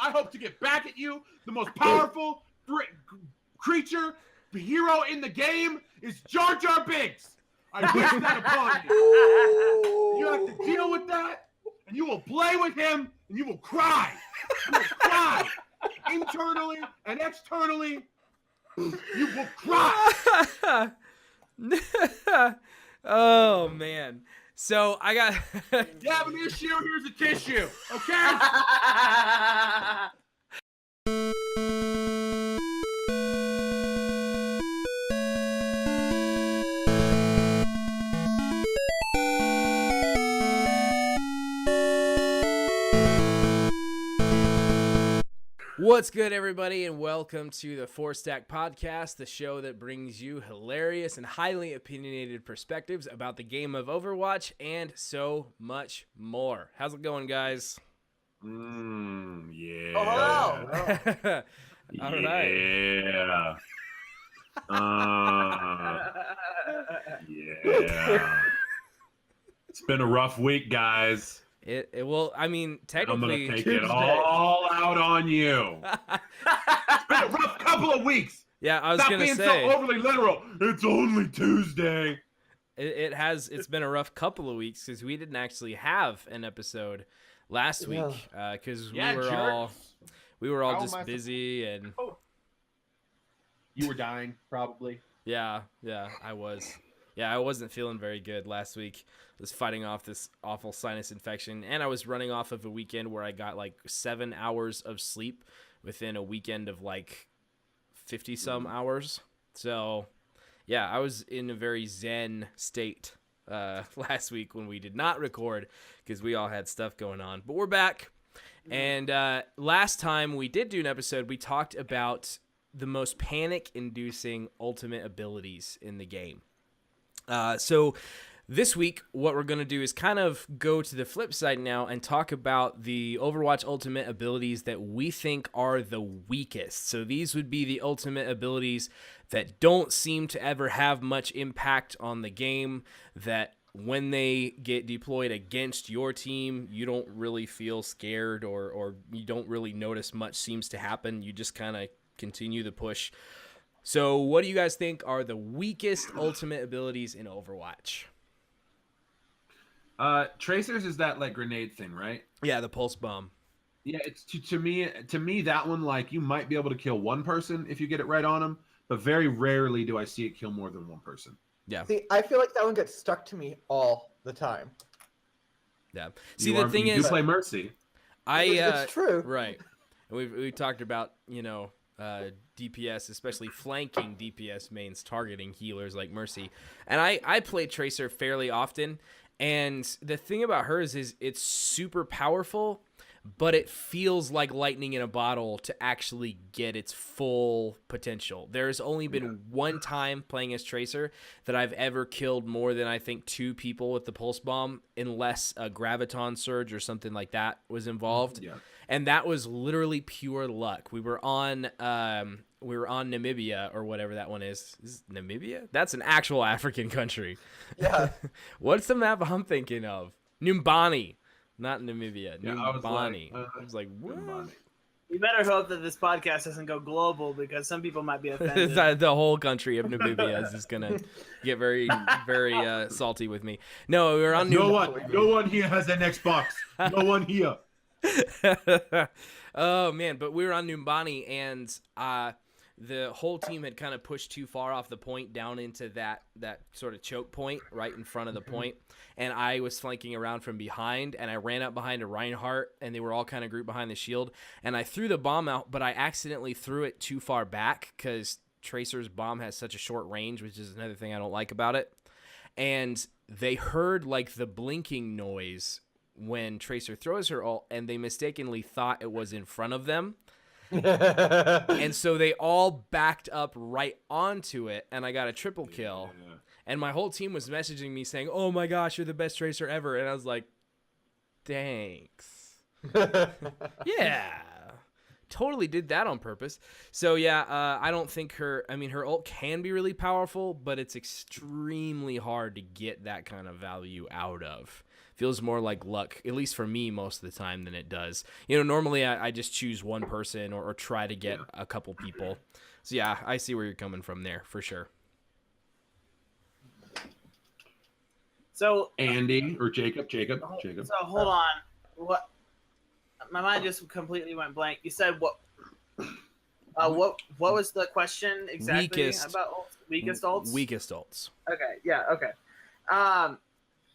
I hope to get back at you. The most powerful creature, hero in the game is Jar Jar Binks. I wish that upon you. You have to deal with that, and you will play with him, and you will cry. You will cry internally and externally. You will cry. Oh man. So I got You have an issue, here's a tissue. Okay? What's good, everybody, and welcome to the 4Stack podcast, the show that brings you hilarious and highly opinionated perspectives about the game of Overwatch and so much more. How's it going, guys? Yeah. Oh, hello. All right. Yeah. It's been a rough week, guys. It will, I mean, technically... I'm going to take it all out on you. It's been a rough couple of weeks. Yeah, I was going to say... Stop being so overly literal. It's only Tuesday. It's been a rough couple of weeks because we didn't actually have an episode last week because we were all just busy and... You were dying, probably. Yeah, I was. Yeah, I wasn't feeling very good last week. I was fighting off this awful sinus infection, and I was running off of a weekend where I got like 7 hours of sleep within a weekend of like 50-some hours. So, yeah, I was in a very zen state last week when we did not record because we all had stuff going on. But we're back, and last time we did do an episode, we talked about the most panic-inducing ultimate abilities in the game. So this week, what we're going to do is kind of go to the flip side now and talk about the Overwatch ultimate abilities that we think are the weakest. So these would be the ultimate abilities that don't seem to ever have much impact on the game, that when they get deployed against your team, you don't really feel scared or you don't really notice much seems to happen. You just kind of continue the push. So what do you guys think are the weakest ultimate abilities in Overwatch? Tracers is that like grenade thing, right? Yeah, the pulse bomb. Yeah, it's to me that one, like, you might be able to kill one person if you get it right on them, but very rarely do I see it kill more than one person. Yeah. See, I feel like that one gets stuck to me all the time. Yeah. See, the thing is, you play Mercy. It's true. Right. We talked about, DPS, especially flanking DPS mains targeting healers like Mercy. And I play Tracer fairly often. And the thing about hers is it's super powerful, but it feels like lightning in a bottle to actually get its full potential. There's only been one time playing as Tracer that I've ever killed more than I think 2 people with the pulse bomb, unless a graviton surge or something like that was involved. Yeah. And that was literally pure luck. We were on Namibia or whatever that one is. Is it Namibia? That's an actual African country. Yeah. What's the map I'm thinking of? Numbani. Not Namibia. Yeah, Numbani. I was like, what? You better hope that this podcast doesn't go global because some people might be offended. The whole country of Namibia is just gonna get very, very salty with me. No, we were on Numbani. No one here has an Xbox. No one here. Oh man, but we were on Numbani and the whole team had kind of pushed too far off the point down into that sort of choke point right in front of the point, and I was flanking around from behind, and I ran up behind a Reinhardt, and they were all kind of grouped behind the shield, and I threw the bomb out, but I accidentally threw it too far back because Tracer's bomb has such a short range, which is another thing I don't like about it, and they heard like the blinking noise when Tracer throws her ult, and they mistakenly thought it was in front of them. And so they all backed up right onto it, and I got a triple kill. Yeah. And my whole team was messaging me saying, "Oh my gosh, you're the best Tracer ever." And I was like, thanks. Yeah. Totally did that on purpose. So yeah, I don't think her ult can be really powerful, but it's extremely hard to get that kind of value out of. feels more like luck, at least for me most of the time, than it does. You know, normally I just choose one person or try to get a couple people. So yeah, I see where you're coming from there for sure. So Andy or Jacob. So hold on. What? My mind just completely went blank. You said what? What was the question exactly about weakest ults? Weakest ults. Okay. Yeah. Okay.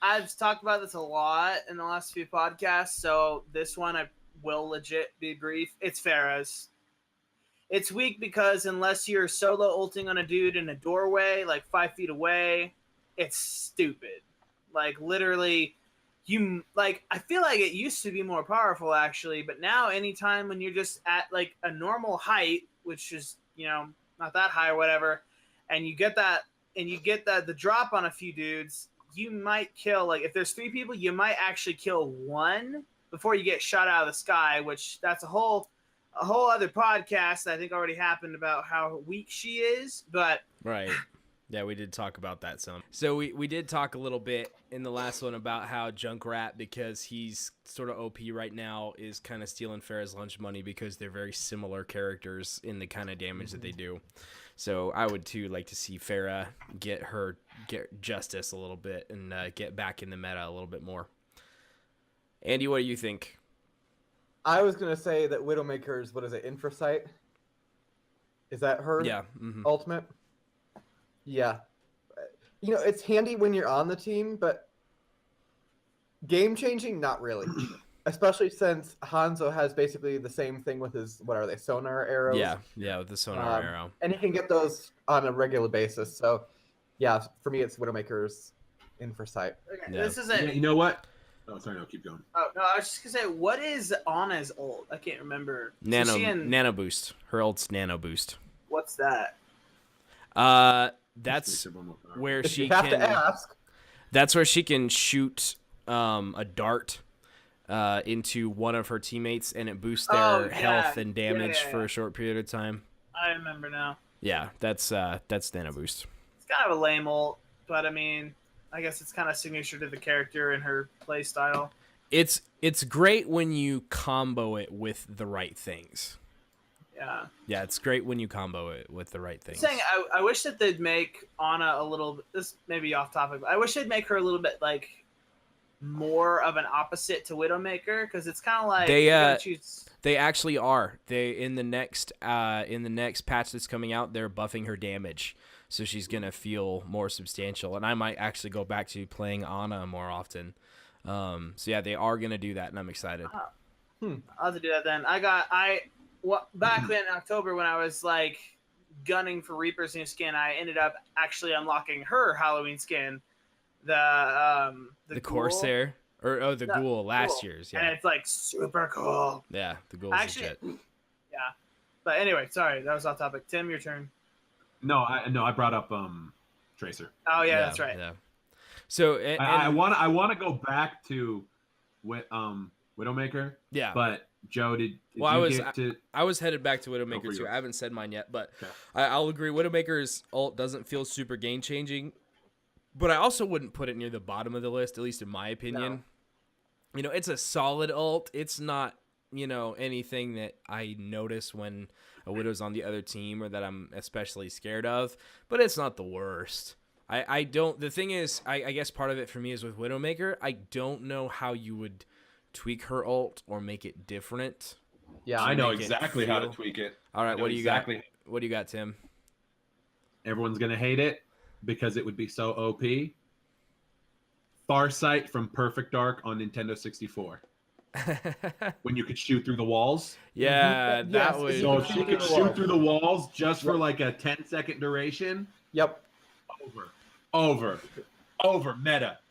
I've talked about this a lot in the last few podcasts, so this one I will legit be brief. It's Pharah's. It's weak because unless you're solo ulting on a dude in a doorway, like 5 feet away, it's stupid. Like literally, I feel like it used to be more powerful actually, but now anytime when you're just at like a normal height, which is, you know, not that high or whatever, and you get the drop on a few dudes, you might kill, like if there's 3 people, you might actually kill 1 before you get shot out of the sky, which that's a whole other podcast that I think already happened about how weak she is, but right. Yeah, we did talk about that some. So we did talk a little bit in the last one about how Junkrat, because he's sort of OP right now, is kind of stealing Pharah's lunch money because they're very similar characters in the kind of damage that they do. So I would too like to see Pharah get justice a little bit and get back in the meta a little bit more. Andy, what do you think? I was gonna say that Widowmaker's, what is it, Infrasight? Is that her? Yeah. Ultimate? Yeah. You know, it's handy when you're on the team, but game changing, not really. Especially since Hanzo has basically the same thing with his, what are they, sonar arrows? Yeah, with the sonar arrow. And he can get those on a regular basis. So, yeah, for me, it's Widowmaker's Infrasight. okay, Yeah. this isn't. Yeah, you know what? Oh, sorry, no, keep going. Oh no, I was just gonna say, what is Anna's ult? I can't remember. Nano boost. Her ult's nano boost. What's that? That's where If she you have can. to ask. That's where she can shoot a dart into one of her teammates, and it boosts their health and damage for a short period of time. I remember now. Yeah, that's nano boost. It's kind of a lame ult, but I mean, I guess it's kind of signature to the character and her play style. It's great when you combo it with the right things. Yeah, it's great when you combo it with the right things. I wish that they'd make Anna a little. This may be off topic, but I wish they'd make her a little bit like more of an opposite to Widowmaker, because it's kind of like they actually are. They in the next patch that's coming out, they're buffing her damage, so she's gonna feel more substantial. And I might actually go back to playing Anna more often. So yeah, they are gonna do that, and I'm excited. I'll have to do that then. Back in October when I was like gunning for Reaper's new skin, I ended up actually unlocking her Halloween skin, the Corsair the Ghoul last year's, yeah. And it's like super cool. Yeah, the Ghoul is legit. Yeah, but anyway, sorry, that was off topic. Tim, your turn. No, I brought up Tracer. Oh yeah, that's right. Yeah. So I want to go back to Widowmaker. Yeah, but Joe, did I was headed back to Widowmaker too. I haven't said mine yet, but okay. I'll agree. Widowmaker's ult doesn't feel super game changing, but I also wouldn't put it near the bottom of the list, at least in my opinion. No. You know, it's a solid ult. It's not, you know, anything that I notice when a Widow's on the other team or that I'm especially scared of, but it's not the worst. I don't. The thing is, I guess part of it for me is with Widowmaker, I don't know how you would tweak her ult or make it different. Yeah, I know exactly how to tweak it. All right, what do you got? What do you got, Tim? Everyone's gonna hate it because it would be so OP. Farsight from Perfect Dark on Nintendo 64. When you could shoot through the walls. Yeah, that was. So if she could shoot through the walls just for like a 10-second duration. Yep. Over.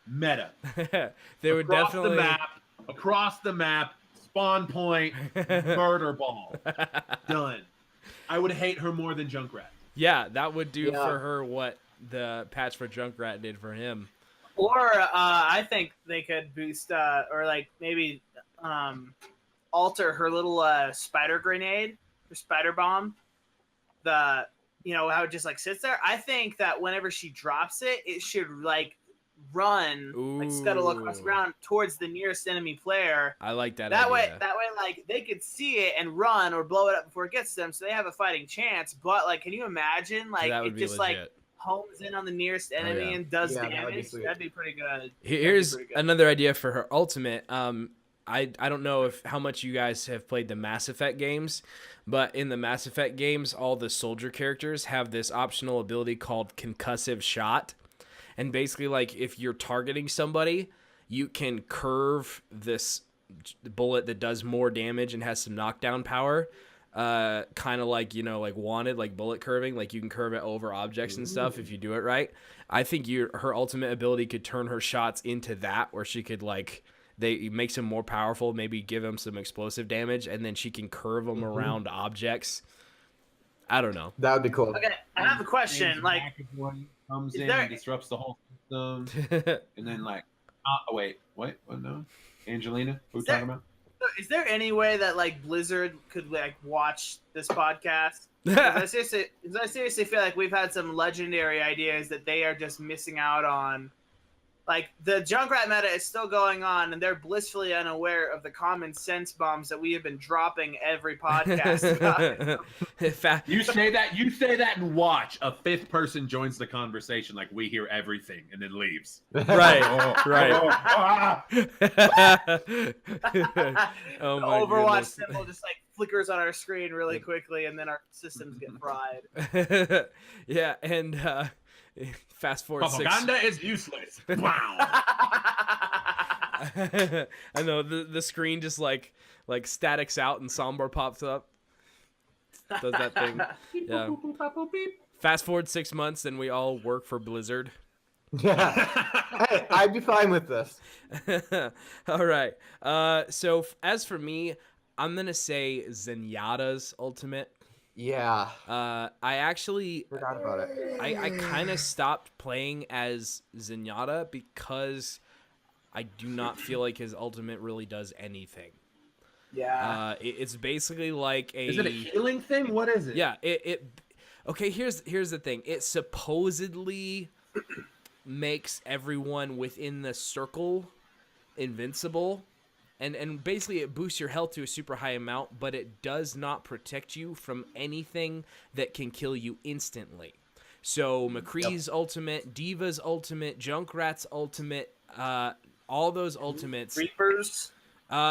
Meta. They would definitely across the map, spawn point, murder ball. Done. I would hate her more than Junkrat. Yeah, that would do for her what the patch for Junkrat did for him. Or I think they could boost or like maybe alter her little spider grenade or spider bomb. How it just like sits there. I think that whenever she drops it, it should like run, like scuttle across the Ooh. ground towards the nearest enemy player. I like that That idea. way, like they could see it and run or blow it up before it gets to them, so they have a fighting chance. But like, can you imagine like That would it be just legit. like homes in on the nearest enemy yeah. and does Yeah, that would be damage? sweet. That'd be pretty good. Here's another idea for her ultimate. I don't know how much you guys have played the Mass Effect games, but in the Mass Effect games, all the soldier characters have this optional ability called concussive shot. And basically, like, if you're targeting somebody, you can curve this bullet that does more damage and has some knockdown power. Kind of like, like Wanted, like bullet curving. Like, you can curve it over objects and stuff if you do it right. I think her ultimate ability could turn her shots into that, where she could, like, they makes them more powerful, maybe give them some explosive damage, and then she can curve them around objects. I don't know. That would be cool. Okay, I have a question. Like, McAvoy comes is in there- and disrupts the whole system, and then like, oh wait, what? What? No, Angelina, who Is we talking about? is there any way that like Blizzard could like watch this podcast? 'Cause I seriously feel like we've had some legendary ideas that they are just missing out on. Like, the Junkrat meta is still going on, and they're blissfully unaware of the common sense bombs that we have been dropping every podcast about. You say that, and watch a fifth person joins the conversation, like we hear everything, and then leaves. Right, right. Oh my Overwatch goodness. symbol just like flickers on our screen really quickly, and then our systems get fried. Yeah, and fast forward Propaganda is useless. Wow. I know the screen just like statics out and Sombor pops up. Does that thing. Yeah. Fast forward 6 months and we all work for Blizzard. Yeah. Hey, I'd be fine with this. All right. So as for me, I'm gonna say Zenyatta's ultimate. Yeah. I actually Forgot about it. I kind of stopped playing as Zenyatta because I do not feel like his ultimate really does anything. Yeah. It's basically like a. Is it a healing thing? What is it? Yeah. Okay. Here's the thing. It supposedly makes everyone within the circle invincible. And basically it boosts your health to a super high amount, but it does not protect you from anything that can kill you instantly. So McCree's ultimate, Diva's ultimate, Junkrat's ultimate, all those ultimates. Reapers.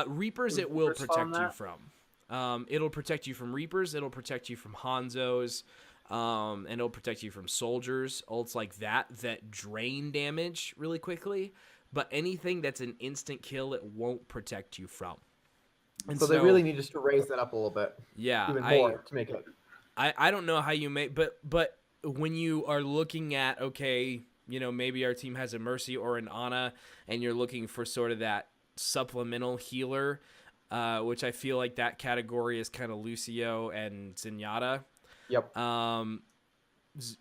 Reapers it will Reapers on protect you that? from. It'll protect you from Reapers. It'll protect you from Hanzos. And it'll protect you from soldiers. Ults like that drain damage really quickly. But anything that's an instant kill, it won't protect you from. And So they really need just to raise that up a little bit. Yeah, Even more to make it. I don't know how you make, but when you are looking at, okay, maybe our team has a Mercy or an Ana, and you're looking for sort of that supplemental healer, which I feel like that category is kind of Lucio and Zenyatta. Yep.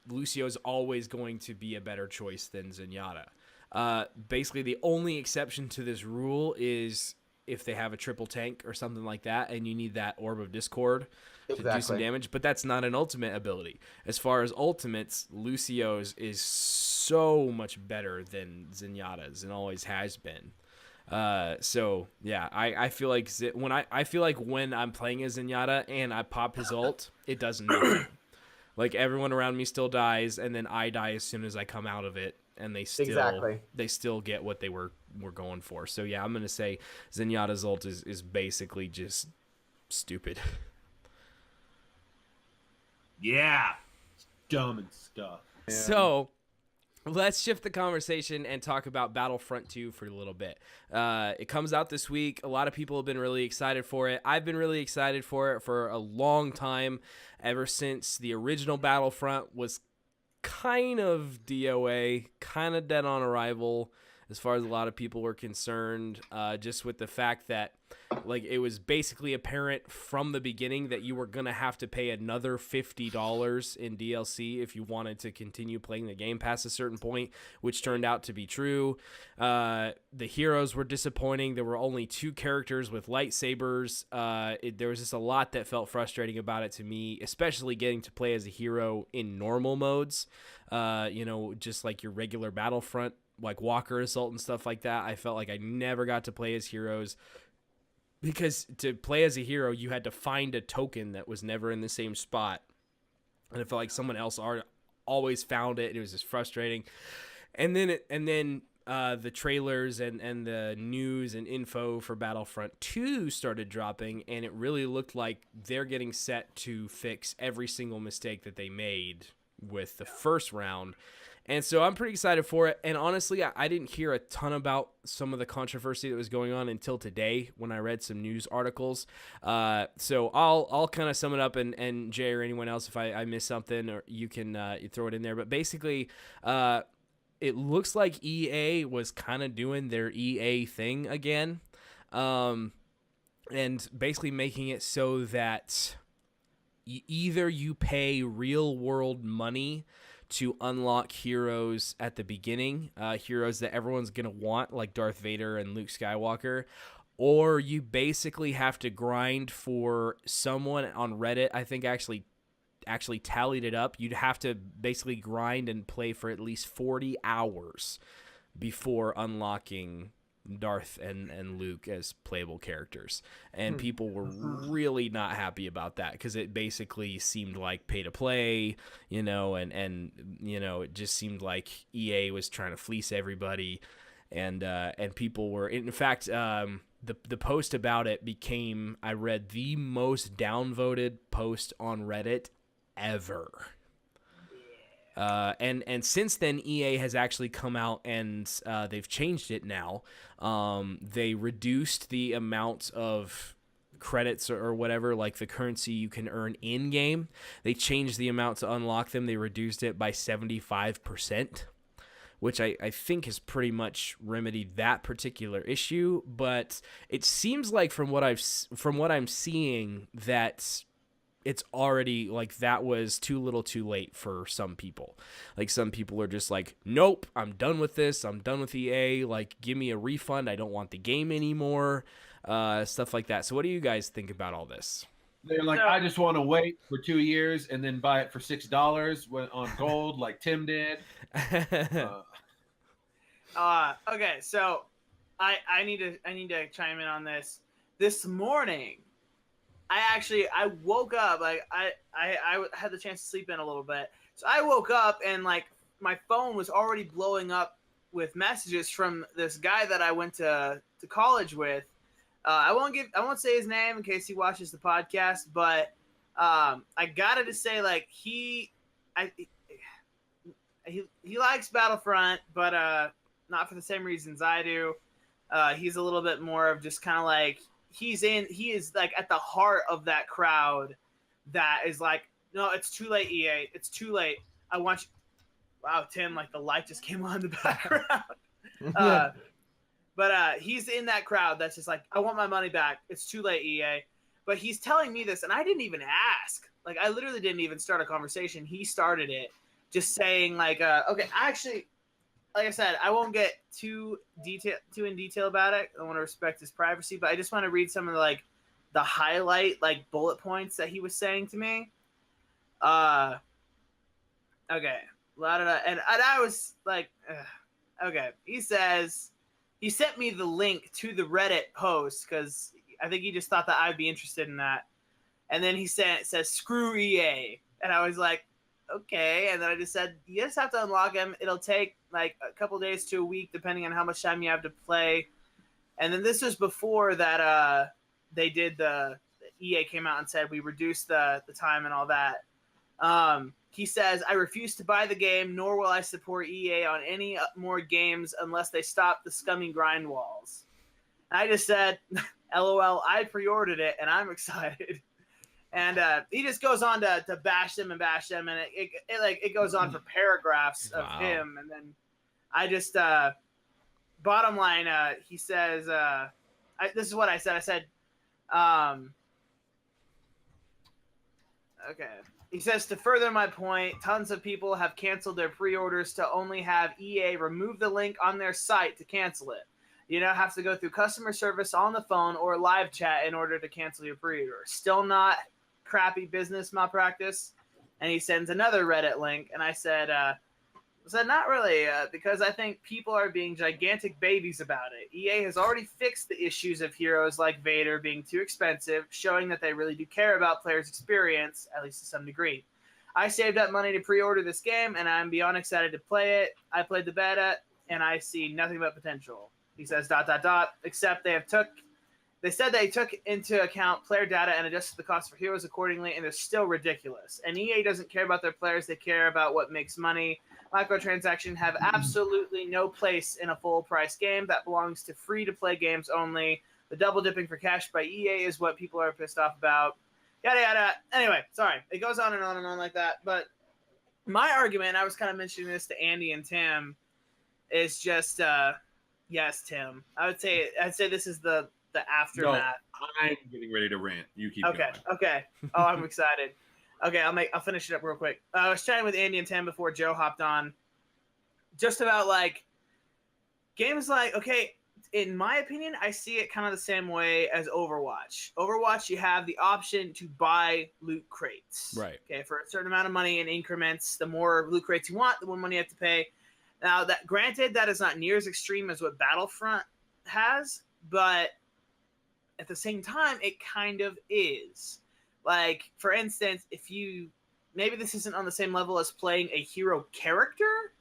Lucio's always going to be a better choice than Zenyatta. Basically, the only exception to this rule is if they have a triple tank or something like that, and you need that Orb of Discord to do some damage. But that's not an ultimate ability. As far as ultimates, Lucio's is so much better than Zenyatta's and always has been. So yeah, I feel like when I'm playing as Zenyatta and I pop his ult, it does nothing. Like, everyone around me still dies, and then I die as soon as I come out of it. And they still get what they were going for. So yeah, I'm gonna say Zenyatta's ult is basically just stupid. Yeah. Dumb and stuff. Yeah. So let's shift the conversation and talk about Battlefront 2 for a little bit. It comes out this week. A lot of people have been really excited for it. I've been really excited for it for a long time, ever since the original Battlefront was kind of DOA, kind of dead on arrival as far as a lot of people were concerned, just with the fact that, like, it was basically apparent from the beginning that you were going to have to pay another $50 in DLC if you wanted to continue playing the game past a certain point, which turned out to be true. The heroes were disappointing. There were only 2 characters with lightsabers. There was just a lot that felt frustrating about it to me, especially getting to play as a hero in normal modes, just like your regular Battlefront like Walker Assault and stuff like that, I felt like I never got to play as heroes. Because to play as a hero, you had to find a token that was never in the same spot. And it felt like someone else always found it. And it was just frustrating. And then the trailers and the news and info for Battlefront 2 started dropping. And it really looked like they're getting set to fix every single mistake that they made with the first round. And so I'm pretty excited for it. And honestly, I didn't hear a ton about some of the controversy that was going on until today when I read some news articles. So I'll kind of sum it up, and Jay or anyone else, if I miss something, or you can you throw it in there. But basically, it looks like EA was kind of doing their EA thing again, and basically making it so that either you pay real world money to unlock heroes at the beginning, heroes that everyone's going to want, like Darth Vader and Luke Skywalker, or you basically have to grind for someone on Reddit. I think actually tallied it up. You'd have to basically grind and play for at least 40 hours before unlocking Darth and Luke as playable characters. And people were really not happy about that because it basically seemed like pay to play, and it just seemed like EA was trying to fleece everybody. And people were, in fact, the post about it became, I read, the most downvoted post on Reddit ever. And since then, EA has actually come out and they've changed it now. They reduced the amount of credits or whatever, like the currency you can earn in game. They changed the amount to unlock them. They reduced it by 75%, which I think has pretty much remedied that particular issue. But it seems like from what I'm seeing that it's already like that was too little too late for some people. Like some people are just like, nope, I'm done with this. I'm done with EA. Like, give me a refund. I don't want the game anymore. Stuff like that. So what do you guys think about all this? They're like, I just want to wait for 2 years and then buy it for $6 on gold, like Tim did. Okay, so I need to chime in on this. This morning, I woke up, like I had the chance to sleep in a little bit. So I woke up and like my phone was already blowing up with messages from this guy that I went to college with. I won't say his name in case he watches the podcast, but I gotta just say, like, he likes Battlefront, but not for the same reasons I do. He's a little bit more of just kind of like, he is like at the heart of that crowd that is like, no, it's too late, EA. It's too late. I want you. Wow, Tim, like the light just came on in the background. But he's in that crowd that's just like, I want my money back. It's too late, EA. But he's telling me this, and I didn't even ask. Like, I literally didn't even start a conversation. He started it, just saying like, okay, actually, like I said, I won't get too in detail about it. I want to respect his privacy, but I just want to read some of the highlight like bullet points that he was saying to me. Okay, and I was like, okay. He says he sent me the link to the Reddit post because I think he just thought that I'd be interested in that. And then he says screw EA, and I was like, okay. And then I just said, you just have to unlock him. It'll take like a couple days to a week, depending on how much time you have to play. And then this was before that they did the EA came out and said we reduced the time and all that. He says, I refuse to buy the game, nor will I support EA on any more games unless they stop the scummy grind walls. And I just said, LOL, I pre-ordered it and I'm excited. And he just goes on to bash them, and it goes on for paragraphs of him. And then I just bottom line, he says, this is what I said. I said, okay. He says, to further my point, tons of people have canceled their pre-orders to only have EA remove the link on their site to cancel it. You now have to go through customer service on the phone or live chat in order to cancel your pre-order. Still not crappy business malpractice. And he sends another Reddit link, and I said, So not really, because I think people are being gigantic babies about it. EA has already fixed the issues of heroes like Vader being too expensive, showing that they really do care about players' experience, at least to some degree. I saved up money to pre-order this game, and I'm beyond excited to play it. I played the beta, and I see nothing but potential. He says, ... except they said they took into account player data and adjusted the cost for heroes accordingly, and they're still ridiculous. And EA doesn't care about their players, they care about what makes money. Microtransactions have absolutely no place in a full-price game that belongs to free-to-play games only. The double dipping for cash by EA is what people are pissed off about. Yada, yada. Anyway, sorry. It goes on and on and on like that. But my argument, I was kind of mentioning this to Andy and Tim, is just, yes, Tim. I'd say this is the aftermath. No, I'm getting ready to rant. You keep Okay. going. Okay. Oh, I'm excited. Okay, I'll finish it up real quick. I was chatting with Andy and Tim before Joe hopped on, just about like games like, okay, in my opinion, I see it kind of the same way as Overwatch. Overwatch, you have the option to buy loot crates. Right. Okay, for a certain amount of money in increments. The more loot crates you want, the more money you have to pay. Now, that granted, that is not near as extreme as what Battlefront has, but at the same time, it kind of is. Like, for instance, if you maybe this isn't on the same level as playing a hero character,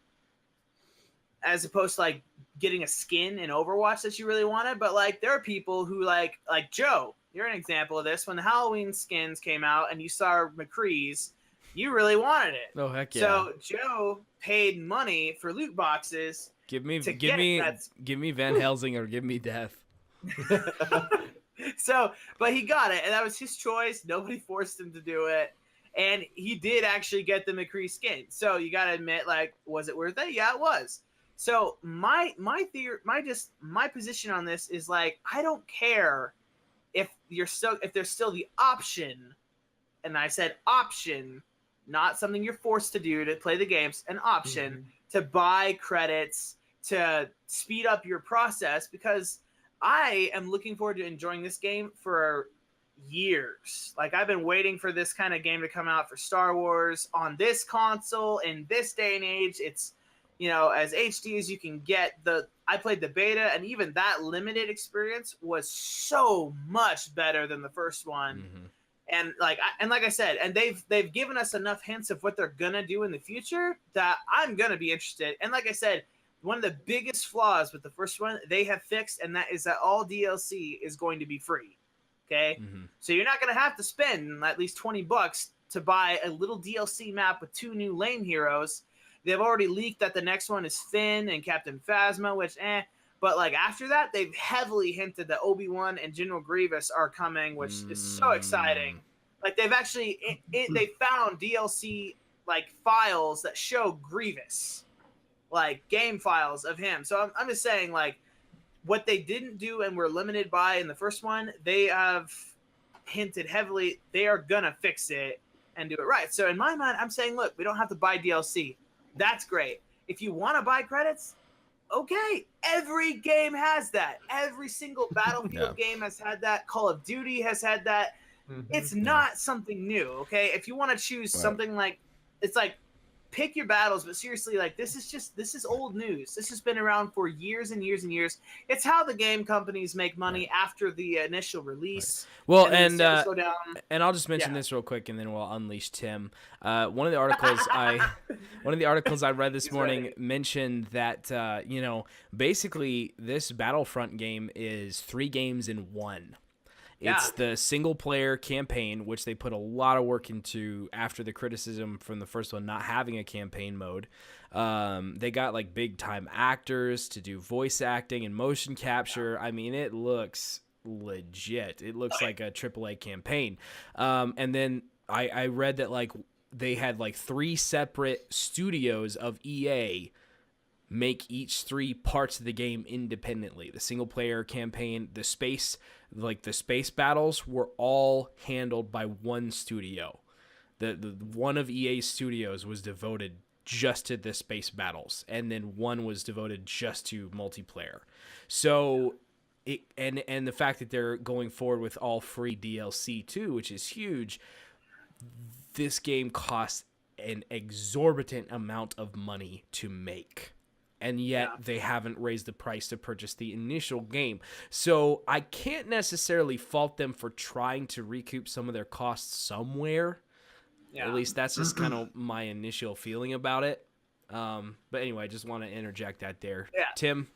as opposed to like getting a skin in Overwatch that you really wanted, but like there are people who like Joe, you're an example of this. When the Halloween skins came out and you saw McCree's, you really wanted it. Oh heck yeah! So Joe paid money for loot boxes. Give me Van Helsing or give me death. So, but he got it, and that was his choice. Nobody forced him to do it, and he did actually get the McCree skin. So you got to admit, like, was it worth it? Yeah, it was. So my position on this is like, I don't care if there's still the option, and I said option, not something you're forced to do to play the games, an option to buy credits to speed up your process, because I am looking forward to enjoying this game for years. Like, I've been waiting for this kind of game to come out for Star Wars on this console in this day and age. It's, as HD as you can get. I played the beta, and even that limited experience was so much better than the first one. Mm-hmm. And like I said, and they've given us enough hints of what they're gonna do in the future that I'm gonna be interested. And like I said, one of the biggest flaws with the first one they have fixed, and that is that all DLC is going to be free. Okay, So you're not gonna have to spend at least $20 to buy a little DLC map with 2 new lane heroes. They've already leaked that the next one is Finn and Captain Phasma, which But like after that, they've heavily hinted that Obi-Wan and General Grievous are coming, which is so exciting. Like they've actually they found DLC like files that show Grievous, like game files of him. So I'm just saying, like, what they didn't do and were limited by in the first one, they have hinted heavily they are gonna fix it and do it right. So in my mind, I'm saying, look, we don't have to buy DLC. That's great. If you want to buy credits, okay, every game has that. Every single Battlefield game has had that. Call of Duty has had that. It's not something new, okay? If you want to choose something like, it's like, pick your battles, but seriously, like, this is old news. This has been around for years and years and years. It's how the game companies make money after the initial release. Well, and I'll just mention this real quick, and then we'll unleash Tim. One of the articles I read this morning mentioned that basically this Battlefront game is 3 games in one. It's the single-player campaign, which they put a lot of work into after the criticism from the first one not having a campaign mode. They got, like, big-time actors to do voice acting and motion capture. I mean, it looks legit. It looks like a AAA campaign. And then I read that, like, they had, like, 3 separate studios of EA make each 3 parts of the game independently. The single-player campaign, the space battles were all handled by one studio. The one of EA's studios was devoted just to the space battles, and then one was devoted just to multiplayer. So and the fact that they're going forward with all free DLC too, which is huge. This game costs an exorbitant amount of money to make. And yet they haven't raised the price to purchase the initial game. So I can't necessarily fault them for trying to recoup some of their costs somewhere. Yeah. At least that's just kind of my initial feeling about it. But anyway, I just want to interject that there. Yeah. Tim?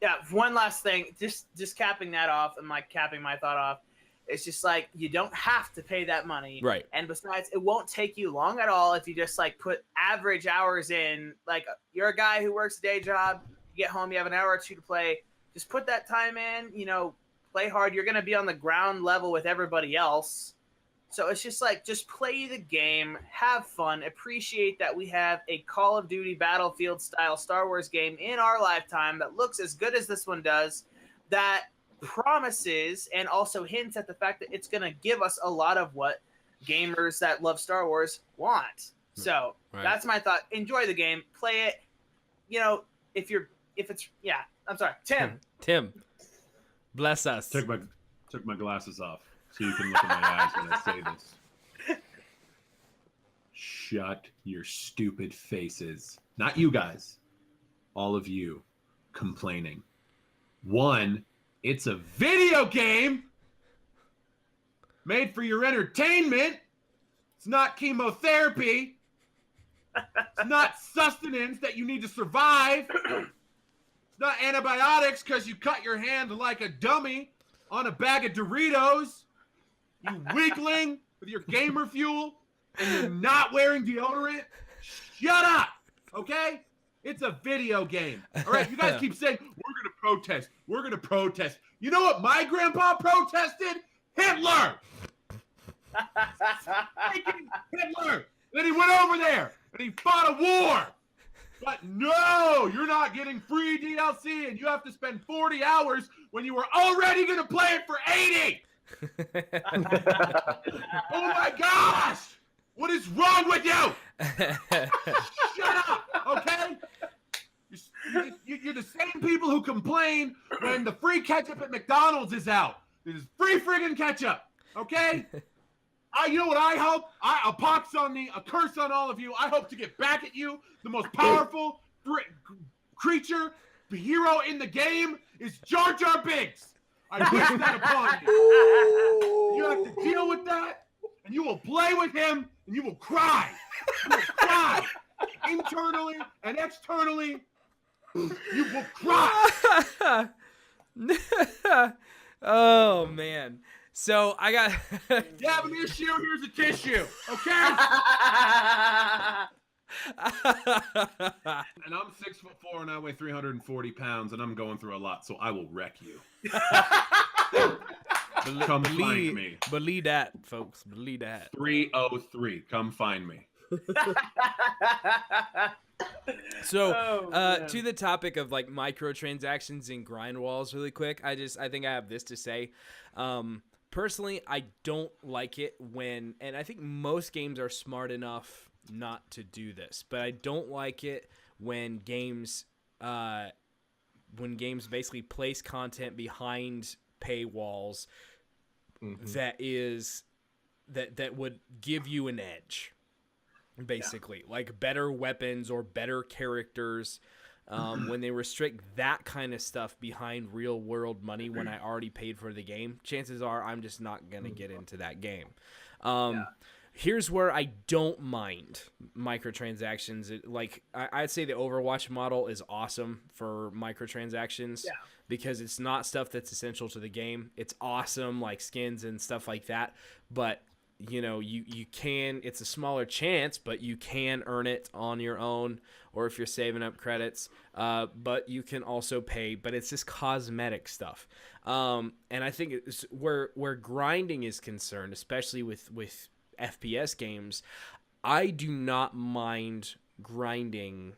Yeah, one last thing. Just capping that off and capping my thought off. It's just like, you don't have to pay that money. Right. And besides, it won't take you long at all if you just put average hours in. Like, you're a guy who works a day job, you get home, you have an hour or two to play. Just put that time in, play hard. You're going to be on the ground level with everybody else. So it's just just play the game, have fun, appreciate that we have a Call of Duty Battlefield style Star Wars game in our lifetime that looks as good as this one does, that promises and also hints at the fact that it's going to give us a lot of what gamers that love Star Wars want. So that's my thought. Enjoy the game, play it. I'm sorry, Tim, bless us. Took my glasses off so you can look in my eyes when I say this. Shut your stupid faces. Not you guys. All of you complaining. One, it's a video game made for your entertainment. It's not chemotherapy. It's not sustenance that you need to survive. It's not antibiotics because you cut your hand like a dummy on a bag of Doritos. You weakling with your gamer fuel and you're not wearing deodorant. Shut up, okay? It's a video game. All right, you guys keep saying, we're going to protest. We're going to protest. You know what my grandpa protested? Hitler! Hitler! Then he went over there and he fought a war. But no, you're not getting free DLC and you have to spend 40 hours when you were already going to play it for 80. Oh my gosh! What is wrong with you? Shut up, okay? You're the same people who complain when the free ketchup at McDonald's is out. There's free friggin' ketchup, okay? You know what I hope? A curse on all of you. I hope to get back at you. The most powerful creature, hero in the game is Jar Jar Binks. I wish that upon you. You have to deal with that, and you will play with him, and you will cry. You will cry internally and externally. You will cry. Oh man. So I got. You have an issue? Here's a tissue. Okay. And I'm 6'4" and I weigh 340 pounds, and I'm going through a lot, so I will wreck you. Come find me. Believe that, folks. Believe that. 303. Come find me. So, to the topic of microtransactions and grind walls, really quick. I think I have this to say. Personally, I don't like it and I think most games are smart enough not to do this, but I don't like it when games basically place content behind paywalls that would give you an edge, basically, like better weapons or better characters. When they restrict that kind of stuff behind real world money when I already paid for the game, chances are I'm just not going to get into that game. Here's where I don't mind microtransactions. I'd say the Overwatch model is awesome for microtransactions because it's not stuff that's essential to the game. It's awesome, like skins and stuff like that. But, you can, it's a smaller chance, but you can earn it on your own or if you're saving up credits. But you can also pay, but it's just cosmetic stuff. And I think it's where grinding is concerned, especially with FPS games, I do not mind grinding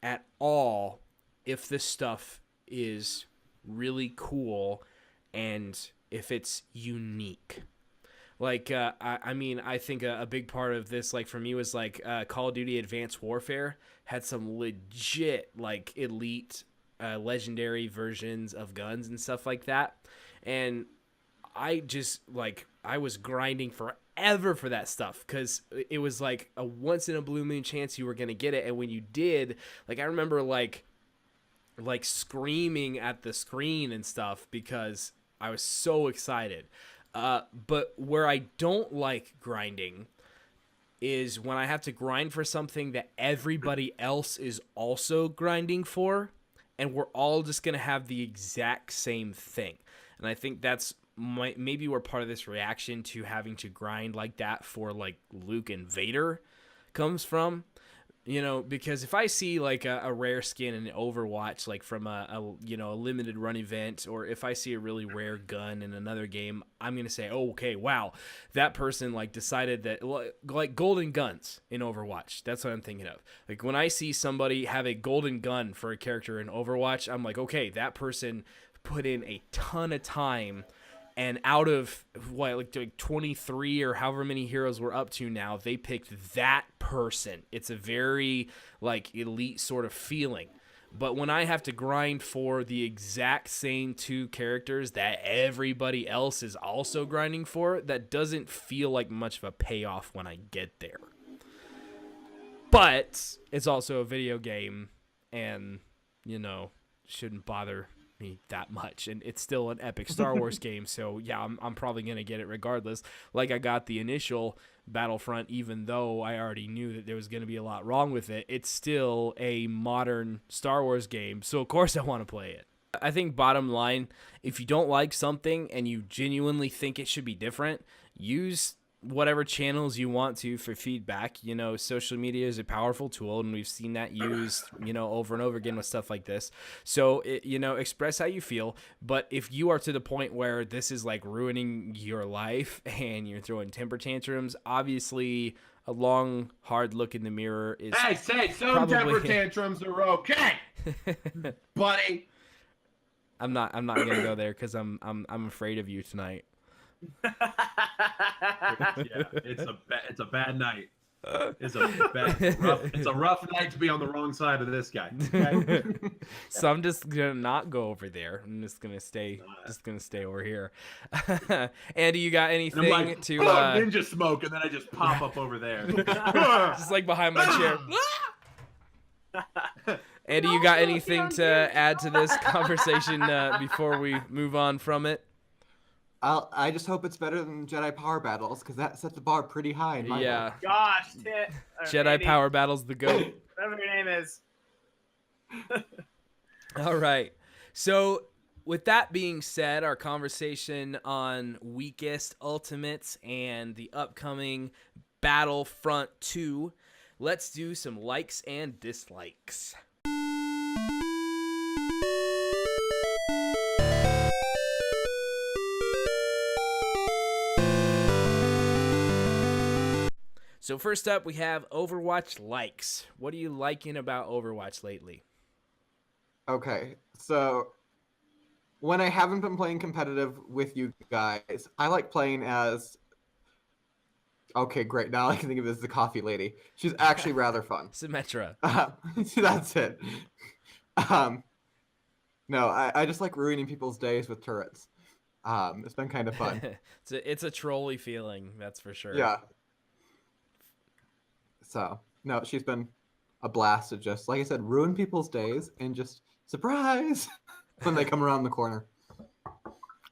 at all if this stuff is really cool and if it's unique. I think a big part of this, for me, was Call of Duty Advanced Warfare had some legit, elite, legendary versions of guns and stuff like that. And I just, I was grinding for forever for that stuff because it was like a once in a blue moon chance you were going to get it. And when you did, like, I remember like screaming at the screen and stuff because I was so excited. But where I don't like grinding is when I have to grind for something that everybody else is also grinding for, and we're all just going to have the exact same thing. And I think that's maybe where part of this reaction to having to grind like that for like Luke and Vader comes from. You know, because if I see like a rare skin in Overwatch, like from a limited run event, or if I see a really rare gun in another game, I'm going to say, oh, okay, wow, that person like decided that, like golden guns in Overwatch. That's what I'm thinking of. Like when I see somebody have a golden gun for a character in Overwatch, I'm like, okay, that person put in a ton of time. And out of like 23 or however many heroes we're up to now, they picked that person. It's a very like elite sort of feeling. But when I have to grind for the exact same two characters that everybody else is also grinding for, that doesn't feel like much of a payoff when I get there. But it's also a video game and, you know, shouldn't bother me that much, and it's still an epic Star Wars game, so yeah, I'm probably gonna get it regardless. Like I got the initial Battlefront, even though I already knew that there was gonna be a lot wrong with it. It's still a modern Star Wars game, so of course I want to play it. I think bottom line, if you don't like something and you genuinely think it should be different, use whatever channels you want to for feedback. You know, social media is a powerful tool, and we've seen that used, you know, over and over again with stuff like this. So, you know, express how you feel. But if you are to the point where this is like ruining your life and you're throwing temper tantrums, obviously a long, hard look in the mirror is. Hey, say some temper tantrums are okay, buddy. I'm not gonna go there because I'm afraid of you tonight. Yeah, it's a bad night. It's a rough night to be on the wrong side of this guy. Okay? So I'm just gonna not go over there. I'm just gonna stay over here. Andy, you got anything I'm like, to ninja smoke, and then I just pop up over there. just like behind my chair. Andy, you got anything to add to this conversation before we move on from it? I just hope it's better than Jedi Power Battles, because that set the bar pretty high in my book. Gosh, Jedi Andy, Power Battles the GOAT. whatever your name is. All right. So with that being said, our conversation on weakest ultimates and the upcoming Battlefront 2, let's do some likes and dislikes. So first up, we have Overwatch likes. What are you liking about Overwatch lately? Okay, so when I haven't been playing competitive with you guys, I like playing as... Okay, great. Now I can think of it as the coffee lady. She's actually rather fun. Symmetra. That's it. No, I just like ruining people's days with turrets. It's been kind of fun. It's a trolly feeling, that's for sure. Yeah. So, no, she's been a blast to just, like I said, ruin people's days and just surprise when they come around the corner.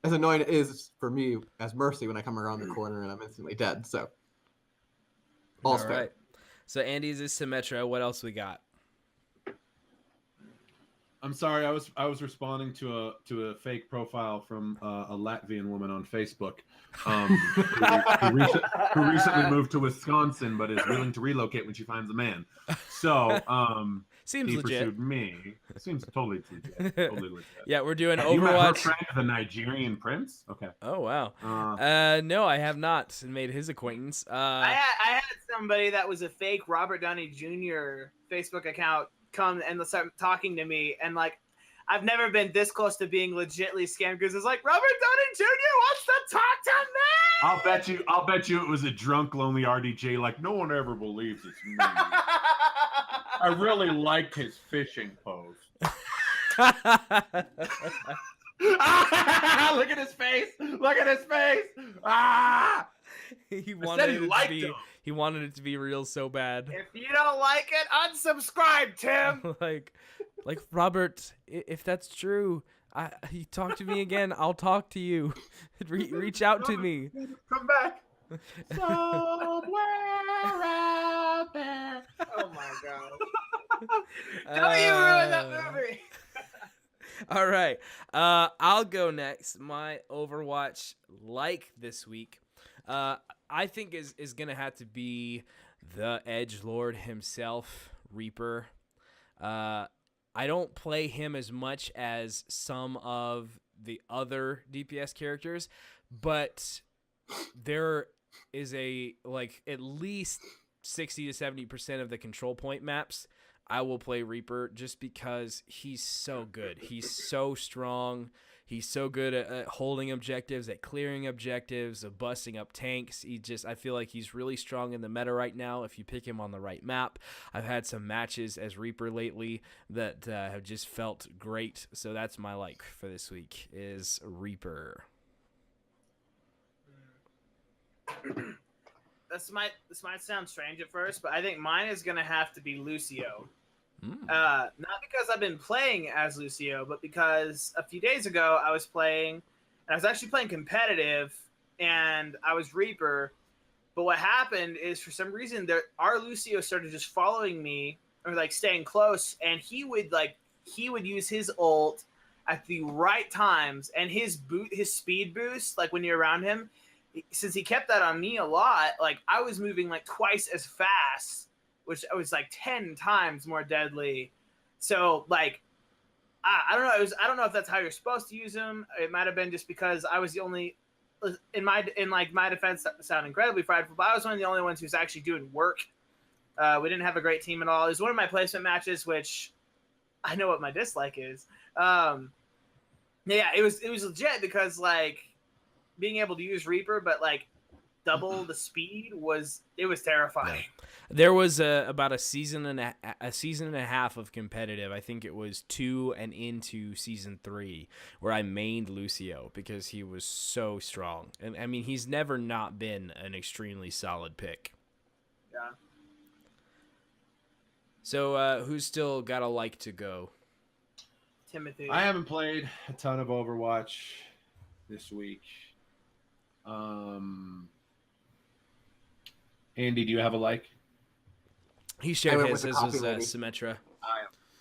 As annoying it is for me as Mercy when I come around the corner and I'm instantly dead. So, all's fair. Right. So Andy's is Symmetra. What else we got? I'm sorry, I was responding to a fake profile from a Latvian woman on Facebook, who recently moved to Wisconsin, but is willing to relocate when she finds a man. So Seems he legit. pursued me. It seems totally legit. Totally legit. Yeah, we're doing You met her Overwatch. friend, the Nigerian prince? Okay. Oh wow. No, I have not made his acquaintance. I had somebody that was a fake Robert Downey Jr. Facebook account come and start talking to me, and like I've never been this close to being legitly scammed because it's like Robert Downey Jr. wants to talk to me. I'll bet you it was a drunk, lonely RDJ. Like no one ever believes it's me. I really liked his fishing pose. Look at his face! Look at his face! Ah! he I said wanted he it to liked be. him. He wanted it to be real so bad. If you don't like it, unsubscribe, Tim. like Robert, if that's true, you talk to me again. I'll talk to you. Reach out to me. Come back. Somewhere out there. Oh my god. Don't you ruin that movie. All right. I'll go next. My Overwatch like this week, I think is gonna have to be the edgelord himself, Reaper. I don't play him as much as some of the other DPS characters, but there is at least 60 to 70% of the control point maps I will play Reaper just because he's so good. He's so strong. He's so good at holding objectives, at clearing objectives, of busting up tanks. I feel like he's really strong in the meta right now if you pick him on the right map. I've had some matches as Reaper lately that have just felt great. So that's my like for this week is Reaper. This might sound strange at first, but I think mine is gonna have to be Lucio. Mm. Not because I've been playing as Lucio, but because a few days ago I was playing, and I was actually playing competitive, and I was Reaper. But what happened is, for some reason, our Lucio started just following me or like staying close, and he would use his ult at the right times, and his speed boost, like when you're around him, since he kept that on me a lot, like I was moving like twice as fast, which was like 10 times more deadly. So like, I don't know. I don't know if that's how you're supposed to use him. It might have been just because I was the only, in my defense, that sound incredibly prideful, but I was one of the only ones who's actually doing work. We didn't have a great team at all. It was one of my placement matches, which I know what my dislike is. Yeah, it was legit because like being able to use Reaper, but like double the speed was terrifying. Yeah. There was about a season and a half of competitive. I think it was 2 and into season 3 where I mained Lucio because he was so strong. And I mean, he's never not been an extremely solid pick. Yeah. So who's still got a like to go? Timothy. I haven't played a ton of Overwatch this week. Andy, do you have a like? He I shared went his. with His the was coffee lady. Symmetra.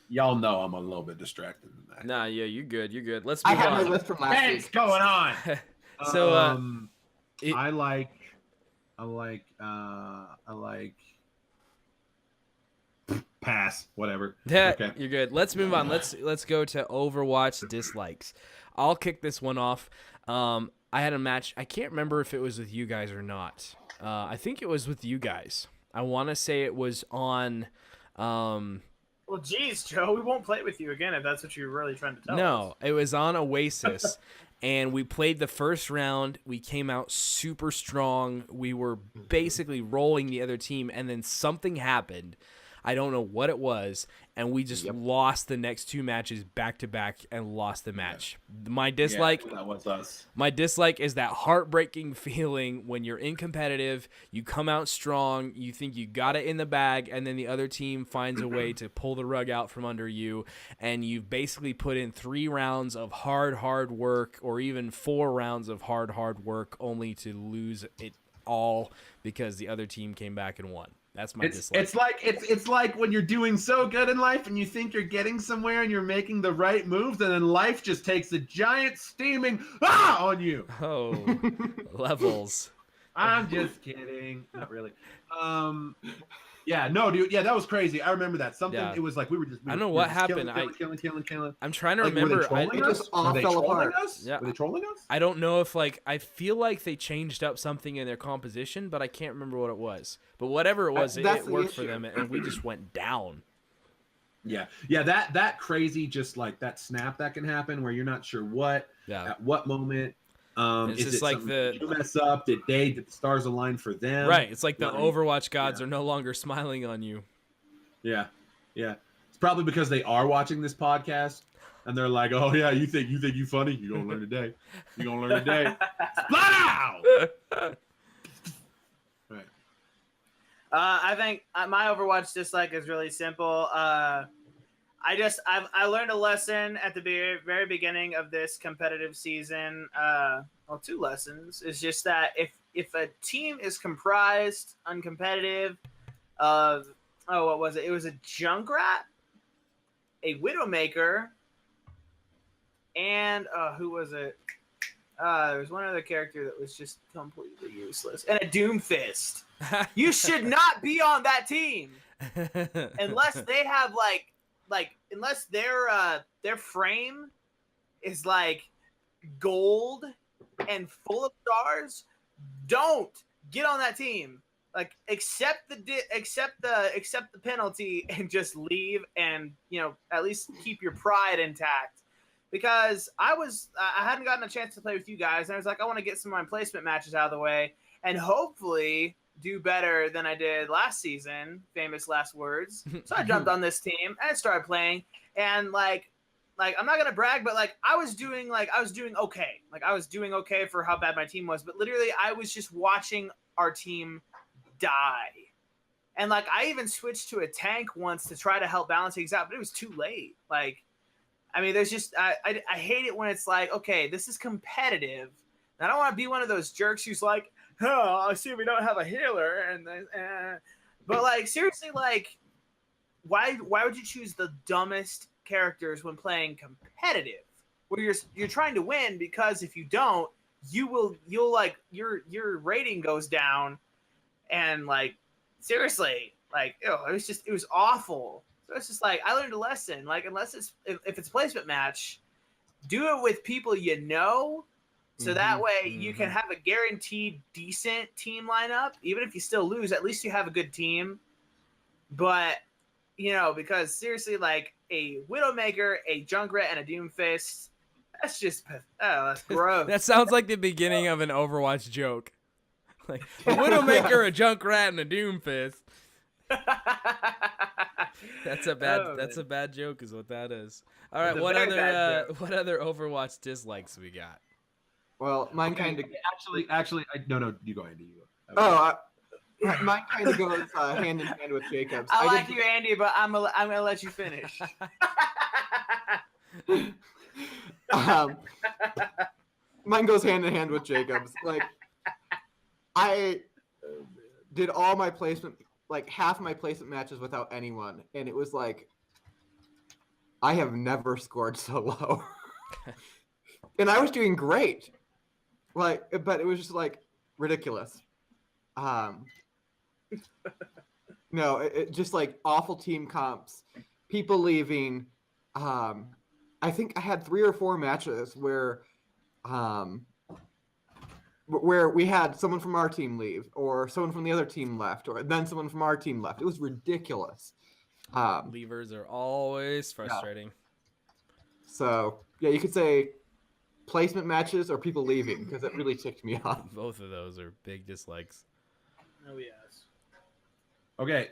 Y'all know I'm a little bit distracted in that. Nah, yeah, you're good. You're good. Let's I move have my on. list from last Thanks week. going on. So, I like pass, whatever. Yeah, Okay. you're good. Let's move on. Let's go to Overwatch dislikes. I'll kick this one off. I had a match. I can't remember if it was with you guys or not. I think it was with you guys. I want to say it was on. Well, geez, Joe, we won't play with you again if that's what you're really trying to tell us. No, it was on Oasis, and we played the first round. We came out super strong. We were basically rolling the other team, and then something happened. I don't know what it was, and we just lost the next 2 matches back to back and lost the match. My dislike, that was us. my dislike is that heartbreaking feeling when you're in competitive, you come out strong, you think you got it in the bag, and then the other team finds a way to pull the rug out from under you, and you've basically put in 3 rounds of hard work, or even 4 rounds of hard work, only to lose it all because the other team came back and won. That's my dislike. It's like when you're doing so good in life and you think you're getting somewhere and you're making the right moves, and then life just takes a giant steaming on you. Oh, levels. I'm just kidding. Not really. Yeah, no, dude. Yeah, that was crazy. I remember that. Something. Yeah. It was like we were just. I don't know what happened. Killing. I'm trying to Like, remember. Were they trolling It us? just all Were they fell trolling apart. us? Yeah. Were they trolling us? I don't know if I feel like they changed up something in their composition, but I can't remember what it was. But whatever it was, That's it the worked for issue. them, and we just went down. Yeah. That crazy, just like that snap that can happen where you're not sure what Yeah. at what moment. It's Is just it like something the- you mess up? Did the stars align for them? Right. It's like the Like, Overwatch gods yeah. are no longer smiling on you. Yeah. It's probably because they are watching this podcast and they're like, "Oh yeah, you think you funny? You gonna learn today. You gonna learn today." Splat out! I think my Overwatch dislike is really simple. I learned a lesson at the very beginning of this competitive season. Well, 2 lessons. Is just that if a team is comprised uncompetitive of what was it? It was a Junkrat, a Widowmaker, and who was it? There was one other character that was just completely useless, and a Doomfist. You should not be on that team unless they have unless their frame is like gold and full of stars. Don't get on that team. Like accept the penalty and just leave, and at least keep your pride intact. Because I hadn't gotten a chance to play with you guys, and I was like, I want to get some of my placement matches out of the way, and hopefully do better than I did last season. Famous last words. So I jumped on this team and I started playing, and like I'm not gonna brag, but I was doing okay. I was doing okay for how bad my team was, but literally I was just watching our team die. And I even switched to a tank once to try to help balance things out, but it was too late. There's just I hate it when it's okay, this is competitive. And I don't want to be one of those jerks who's like, oh, I see we don't have a healer, but seriously, why would you choose the dumbest characters when playing competitive? Where you're trying to win, because if you don't, you'll your rating goes down, and seriously, it was awful. So it's just I learned a lesson. Unless if it's a placement match, do it with people you know, so that way you can have a guaranteed decent team lineup. Even if you still lose, at least you have a good team. But because seriously, a Widowmaker, a Junkrat, and a Doomfist, that's gross. That sounds like the beginning of an Overwatch joke. A Widowmaker, a Junkrat, and a Doomfist. That's a bad joke, is what that is. All right, what other Overwatch dislikes we got? Well, mine kind of actually, no, you go, Andy. You go. Oh, mine kind of goes hand in hand with Jacob's. I like you, Andy, but I'm gonna let you finish. Mine goes hand in hand with Jacob's. I did all my placement, half my placement matches without anyone, and it was I have never scored so low. And I was doing great. But it was just ridiculous. No, it just awful team comps, people leaving. I think I had 3 or 4 matches where we had someone from our team leave, or someone from the other team left, or then someone from our team left. It was ridiculous. Leavers are always frustrating. Yeah. So yeah, you could say placement matches or people leaving, because it really ticked me off. Both of those are big dislikes. Oh yes. Okay,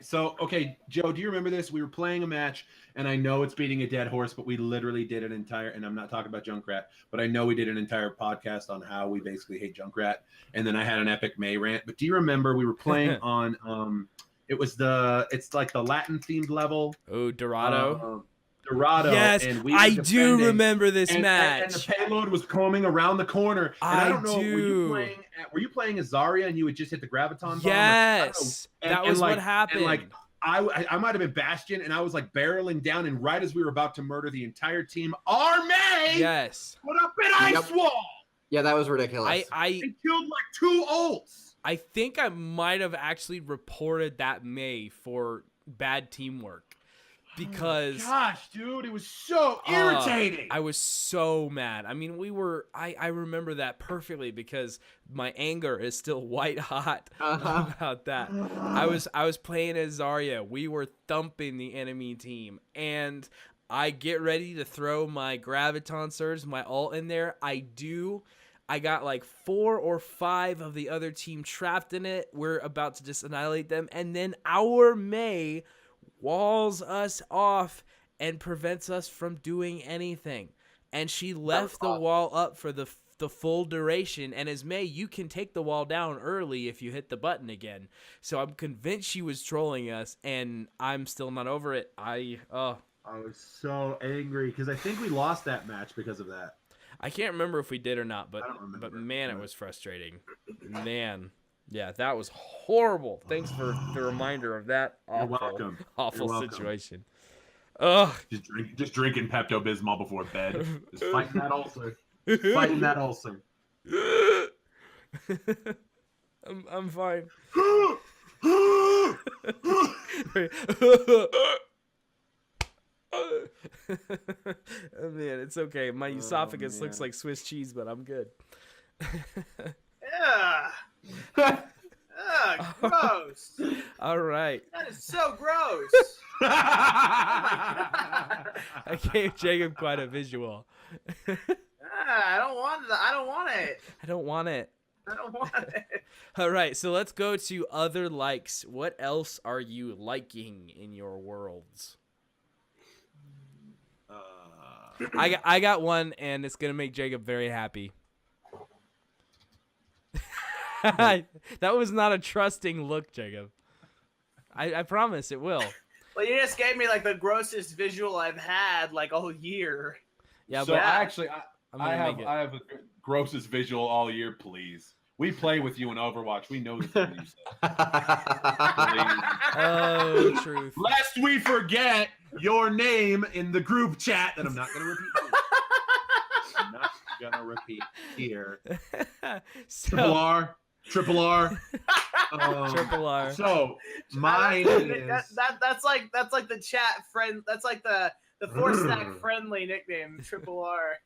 Joe, do you remember this? We were playing a match, and I know it's beating a dead horse, but we literally did an entire, and I'm not talking about Junkrat, but I know we did an entire podcast on how we basically hate Junkrat, and then I had an epic May rant. But do you remember we were playing on, it's the Latin themed level. Oh, Dorado. Dorado. Yes, and we I do remember this match. And the payload was coming around the corner. And I don't know, do. Were you playing as Zarya and you would just hit the Graviton bomb? Yes, that was what happened. And I might have been Bastion, and I was barreling down, and right as we were about to murder the entire team, our May put up an ice wall. Yeah, that was ridiculous. I killed 2 ults. I think I might have actually reported that May for bad teamwork. Because gosh, dude, it was so irritating. I was so mad. I mean, I remember that perfectly, because my anger is still white hot about that. I was playing as Zarya. We were thumping the enemy team, and I get ready to throw my Graviton Surge, my ult in there. I got 4 or 5 of the other team trapped in it. We're about to just annihilate them, and then our May walls us off and prevents us from doing anything. And she left the wall up for the the full duration. And as May, you can take the wall down early if you hit the button again. So I'm convinced she was trolling us, and I'm still not over it. I was so angry because I think we lost that match because of that. I can't remember if we did or not, but I don't remember. but man, it was frustrating. Man. Yeah, that was horrible. Thanks for the reminder of that awful situation. Ugh. Just drinking Pepto-Bismol before bed. Just fighting that ulcer. Fighting that ulcer. I'm fine. Oh, man, it's okay. My esophagus looks like Swiss cheese, but I'm good. Yeah. Gross. All right. That is so gross. I gave Jacob quite a visual. I don't want it. I don't want it. I don't want it. I don't want it. All right, so let's go to other likes. What else are you liking in your worlds? I got one, and it's gonna make Jacob very happy. That was not a trusting look, Jacob. I promise it will. Well, you just gave me like the grossest visual I've had like all year. Yeah, so but actually, I make it. have the grossest visual all year. Please, we play with you in Overwatch. We know the thing you said. Oh, truth. Lest we forget your name in the group chat that I'm not gonna repeat. I'm not gonna repeat here. Triple R. Triple R. So mine is that's like the chat friend. That's like the 4Stack friendly nickname, Triple R.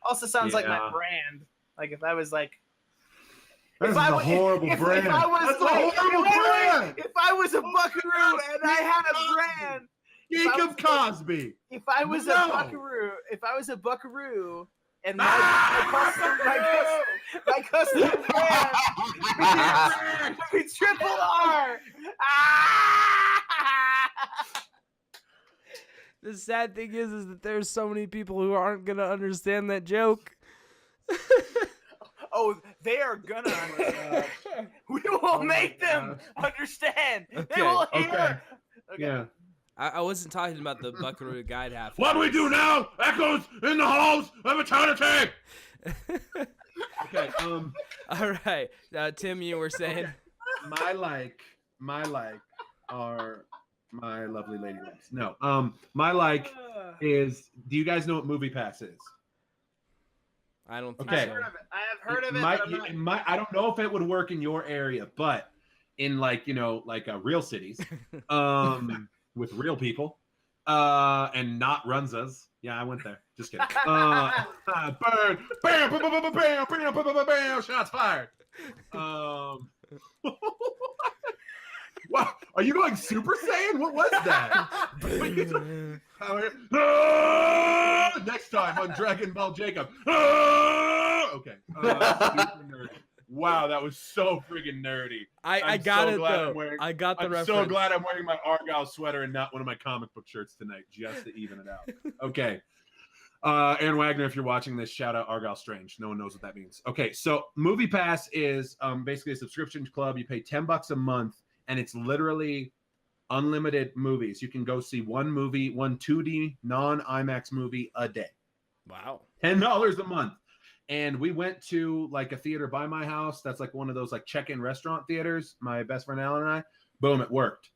Also sounds like my brand. Like if I was like. That's a horrible brand. If I was That's a horrible brand. If I was a buckaroo and I had a brand. Jacob Cosby. If I was a buckaroo and my custom brand would be Triple R. The sad thing is that there's so many people who aren't gonna understand that joke. Oh, they are gonna understand. We will make them understand. They will hear. Okay. Yeah. I wasn't talking about the Buckaroo Guide half. What do we do now? Echoes in the halls of eternity. Okay. All right, Tim, you were saying. My like are my lovely lady likes. No. My like is. Do you guys know what Movie Pass is? I don't think Okay. so. I have heard of it. I don't know if it would work in your area, but in like real cities, with real people, and not runzas. Yeah, I went there. Just kidding. Burn, bam, bam, bam, bam, bam, bam, bam, bam, shots fired. Wow, are you going Super Saiyan? What was that? Next time on Dragon Ball Jacob. Okay. Super nerdy. Wow, that was so friggin' nerdy. I got it though. I got the reference. I'm so glad I'm wearing my Argyle sweater and not one of my comic book shirts tonight, just to even it out. Okay. Aaron Wagner, if you're watching this, shout out Argyle Strange. No one knows what that means. Okay, so Movie Pass is basically a subscription club. You pay $10 a month, and it's literally unlimited movies. You can go see one 2D non-IMAX movie a day. Wow. $10 a month. And we went to like a theater by my house. That's like one of those like check-in restaurant theaters. My best friend Alan and I, boom, it worked.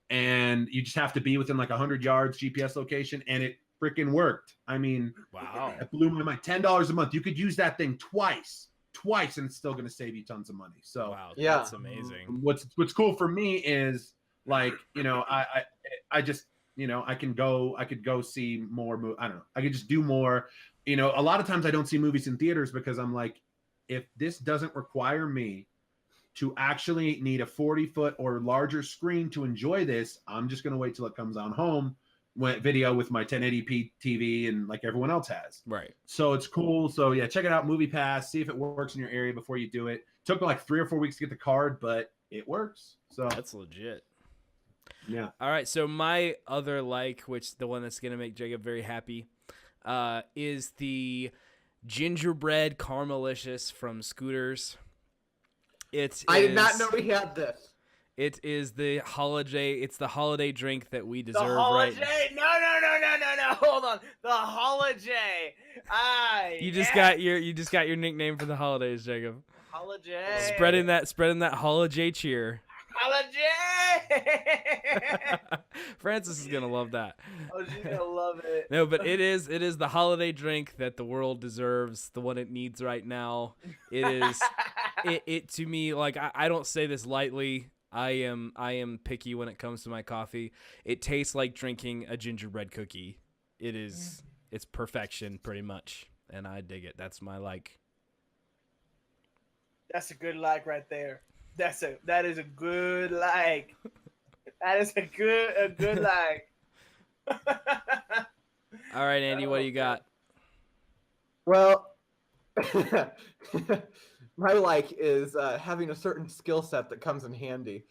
And you just have to be within like 100 yards GPS location, and it freaking worked. I mean, wow, it blew my mind. $10 a month. You could use that thing twice, and it's still going to save you tons of money. So wow, that's amazing. What's cool for me is like, I just, I could go see more. I don't know. I could just do more. A lot of times I don't see movies in theaters because I'm like, if this doesn't require me to actually need a 40-foot or larger screen to enjoy this, I'm just going to wait till it comes on home video with my 1080p TV and like everyone else has. Right. So it's cool. So yeah, check it out, Movie Pass. See if it works in your area before you do it. Took me like 3 or 4 weeks to get the card, but it works. So that's legit. Yeah. All right. So my other which the one that's going to make Jacob very happy, is the gingerbread caramelicious from Scooters. I did not know we had this. It is the holiday. It's the holiday drink that we The deserve, holiday? right? No. Hold on. The holiday. You just got your nickname for the holidays, Jacob. holiday. Spreading that holiday cheer. Holiday. Francis is gonna love that. Oh, she's gonna love it. No, but it is the holiday drink that the world deserves, the one it needs right now. It is it to me, like I don't say this lightly. I am picky when it comes to my coffee. It tastes like drinking a gingerbread cookie. It's perfection pretty much, and I dig it. That's my like. That's a good like right there. That is a good like. That is a good like. All right, Andy, what do you got? Well, my like is having a certain skill set that comes in handy,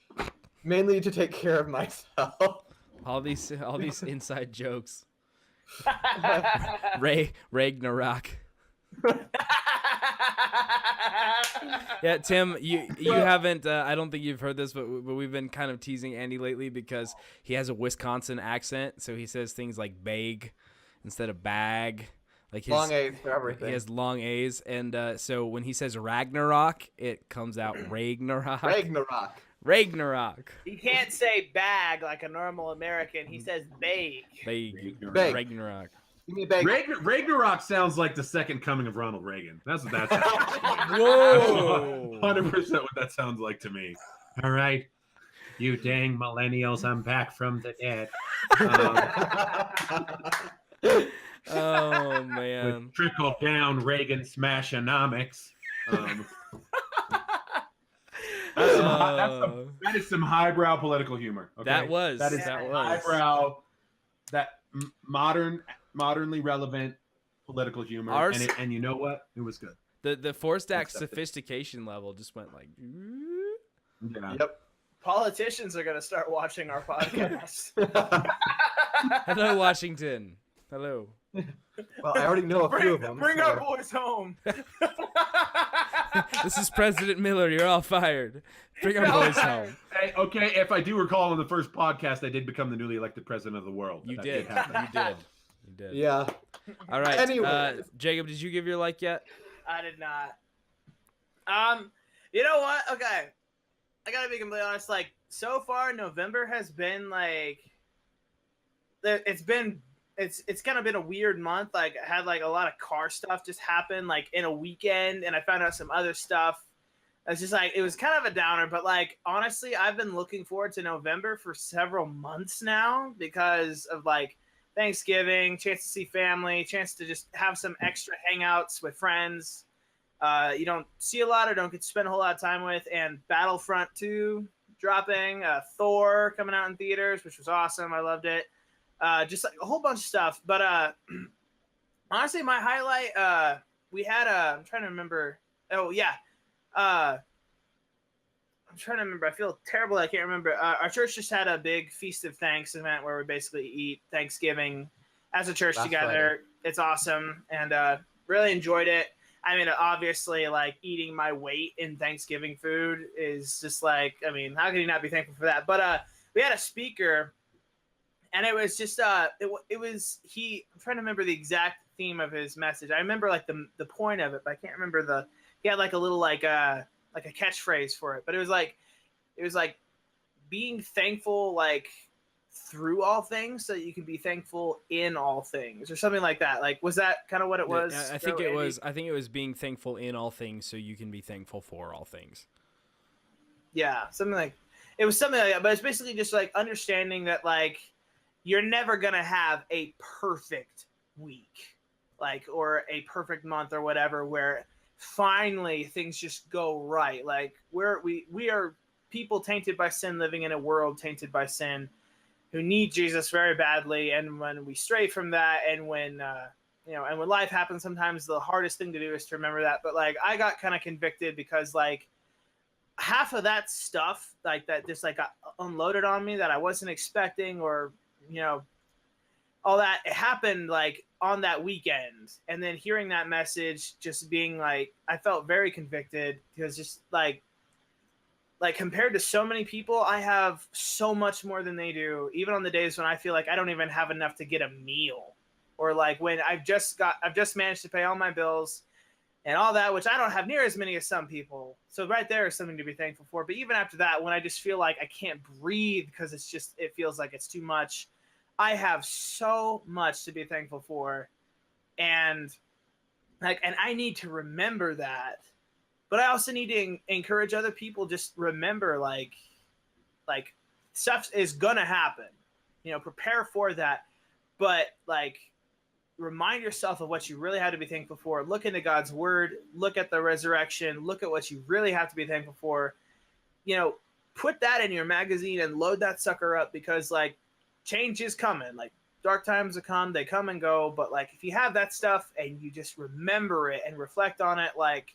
mainly to take care of myself. All these inside jokes. Ragnarok. Yeah, Tim, you haven't. I don't think you've heard this, but we've been kind of teasing Andy lately because he has a Wisconsin accent, so he says things like "bag" instead of "bag." Like his, Long A's for everything. He has long A's, and so when he says Ragnarok, it comes out Ragnarok. Ragnarok. He can't say bag like a normal American. He says bag. Ragnarok. Give me a bag. Ragnarok sounds like the second coming of Ronald Reagan. That's what that sounds like. Whoa! 100% what that sounds like to me. All right, you dang millennials, I'm back from the dead. Oh man! Trickle down Reagan smashonomics. That is some highbrow political humor. Okay? That was highbrow. That modernly relevant political humor. And you know what? It was good. The 4Stack sophistication level just went like. Yeah. Yep. Politicians are gonna start watching our podcast. Hello, Washington. Hello. Well, I already know a few of them. Bring our boys home. This is President Miller. You're all fired. Bring our boys home. Hey, okay, if I do recall on the first podcast, I did become the newly elected president of the world. You That did. happen. You did. Yeah. All right. Anyways. Jacob, did you give your like yet? I did not. You know what? Okay. I gotta be completely honest. Like, so far, November has been like, it's kind of been a weird month. Like, I had like a lot of car stuff just happen like in a weekend, and I found out some other stuff. It's just like, it was kind of a downer, but like, honestly, I've been looking forward to November for several months now because of like Thanksgiving, chance to see family, chance to just have some extra hangouts with friends. You don't see a lot or don't get to spend a whole lot of time with, and Battlefront 2 dropping, Thor coming out in theaters, which was awesome. I loved it. Just like a whole bunch of stuff. But honestly, my highlight, we had I'm trying to remember. Oh, yeah. I'm trying to remember. I feel terrible. I can't remember. Our church just had a big Feast of Thanks event where we basically eat Thanksgiving as a church together. Friday. It's awesome, and really enjoyed it. I mean, obviously, like, eating my weight in Thanksgiving food is just like, I mean, how can you not be thankful for that? But we had a speaker, and it was just, I'm trying to remember the exact theme of his message. I remember, like, the point of it, but I can't remember he had, like, a little, like a catchphrase for it. But it was like being thankful, like, through all things so that you can be thankful in all things or something like that. Like, was that kind of what it was? I think it was being thankful in all things so you can be thankful for all things. Yeah, something like that, but it's basically just like understanding that like you're never going to have a perfect week, like, or a perfect month or whatever, where finally things just go right. Like we are people tainted by sin, living in a world tainted by sin, who need Jesus very badly. And when we stray from that, and when and when life happens, sometimes the hardest thing to do is to remember that. But like, I got kind of convicted because like half of that stuff like that just like got unloaded on me that I wasn't expecting, or all that it happened like on that weekend, and then hearing that message, just being like, I felt very convicted because just like compared to so many people, I have so much more than they do, even on the days when I feel like I don't even have enough to get a meal, or like when I've just managed to pay all my bills and all that, which I don't have near as many as some people. So right there is something to be thankful for. But even after that, when I just feel like I can't breathe because it feels like it's too much, I have so much to be thankful for. And I need to remember that. But I also need to encourage other people, just remember like stuff is gonna happen. Prepare for that. But like, remind yourself of what you really have to be thankful for. Look into God's word, look at the resurrection, look at what you really have to be thankful for. Put that in your magazine and load that sucker up, because like change is coming. Like dark times will come, they come and go. But like if you have that stuff and you just remember it and reflect on it, like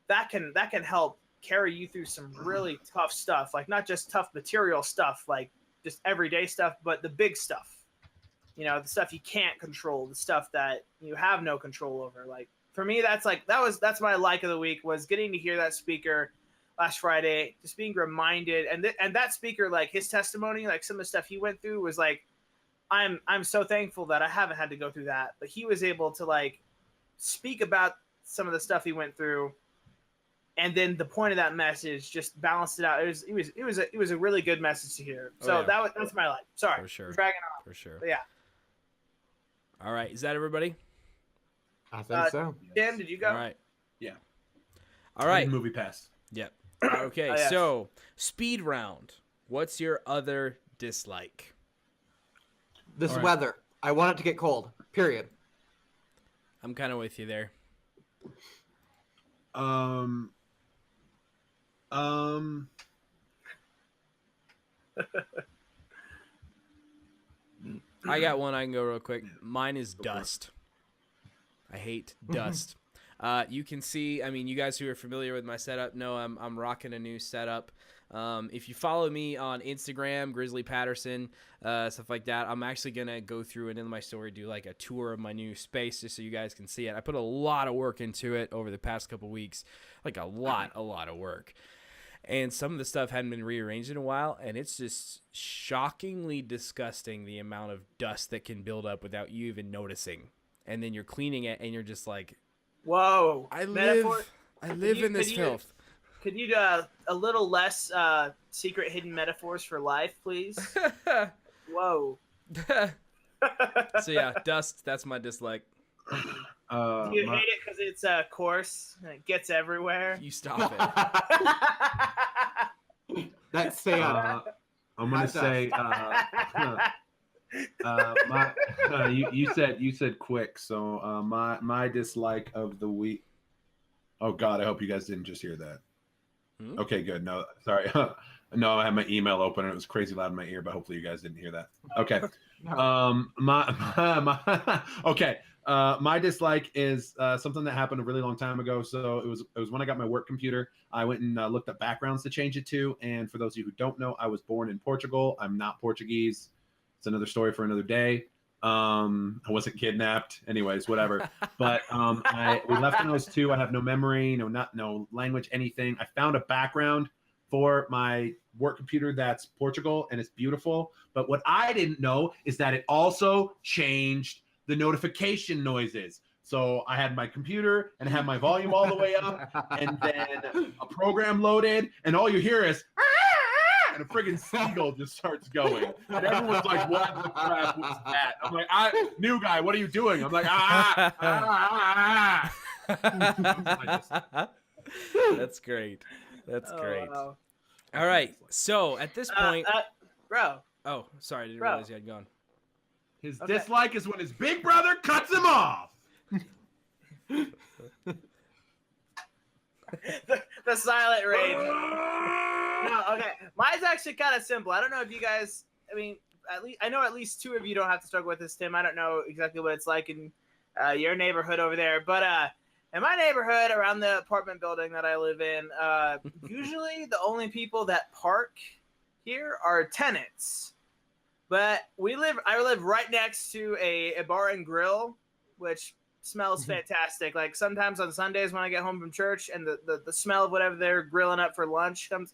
that can help carry you through some really tough stuff. Like not just tough material stuff, like just everyday stuff, but the big stuff. The stuff you can't control, the stuff that you have no control over. Like for me, that's my like of the week, was getting to hear that speaker last Friday, just being reminded, and that speaker, like his testimony, like some of the stuff he went through was like, I'm so thankful that I haven't had to go through that, but he was able to like speak about some of the stuff he went through, and then the point of that message just balanced it out. It was a really good message to hear. So yeah. That's my like. Sorry, for sure, dragging on. For sure. But yeah. All right, is that everybody? I think so. Dan, did you go? All right. Yeah. All right. Movie pass. Yep. Okay, yes. So speed round. What's your other dislike? This All right. weather. I want it to get cold. Period. I'm kind of with you there. I got one. I can go real quick. Mine is dust. I hate dust. You can see, I mean, you guys who are familiar with my setup know I'm rocking a new setup. If you follow me on Instagram, Grizzly Patterson, stuff like that, I'm actually going to go through and in my story do like a tour of my new space just so you guys can see it. I put a lot of work into it over the past couple weeks, like a lot of work. And some of the stuff hadn't been rearranged in a while, and it's just shockingly disgusting the amount of dust that can build up without you even noticing. And then you're cleaning it, and you're just like, "Whoa!" I live in this filth. Could you do a little less secret hidden metaphors for life, please? Whoa. So yeah, dust. That's my dislike. Do you hate it because it's coarse and it gets everywhere? You stop it. That's Sam. I'm gonna say you said quick. So my dislike of the week. Oh God, I hope you guys didn't just hear that. Okay, good. No, sorry. No, I had my email open and it was crazy loud in my ear, but hopefully you guys didn't hear that. Okay. My dislike is something that happened a really long time ago. So it was when I got my work computer. I went and looked up backgrounds to change it to. And for those of you who don't know, I was born in Portugal. I'm not Portuguese. It's another story for another day. I wasn't kidnapped. Anyways, whatever. But we left when I was 2. I have no memory, no language, anything. I found a background for my work computer that's Portugal, and it's beautiful. But what I didn't know is that it also changed the notification noises. So I had my computer and I had my volume all the way up, and then a program loaded, and all you hear is and a friggin' seagull just starts going. And everyone's like, what the crap was that? I'm like, new guy, what are you doing? I'm like, That's great. That's great. Wow. All right. So at this point, bro. Oh, sorry, I didn't realize you had gone. His dislike is when his big brother cuts him off. the silent rage. No, okay. Mine's actually kind of simple. I don't know if you guys. I mean, I know at least 2 of you don't have to struggle with this, Tim. I don't know exactly what it's like in your neighborhood over there, but in my neighborhood around the apartment building that I live in, usually the only people that park here are tenants. But I live right next to a bar and grill, which smells fantastic. Like sometimes on Sundays when I get home from church and the smell of whatever they're grilling up for lunch comes,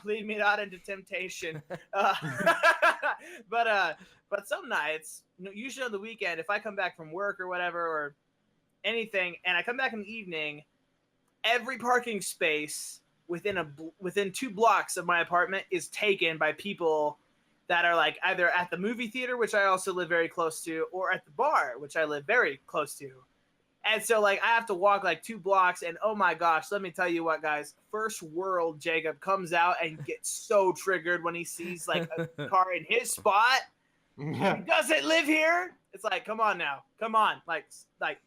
lead me not into temptation. But some nights, usually on the weekend, if I come back from work or whatever or anything, and I come back in the evening, every parking space within 2 blocks of my apartment is taken by people that are like either at the movie theater, which I also live very close to, or at the bar, which I live very close to. And so like I have to walk like 2 blocks, and oh my gosh, let me tell you what, guys, first world Jacob comes out and gets so triggered when he sees like a car in his spot. He doesn't live here. It's like, come on now, come on. Like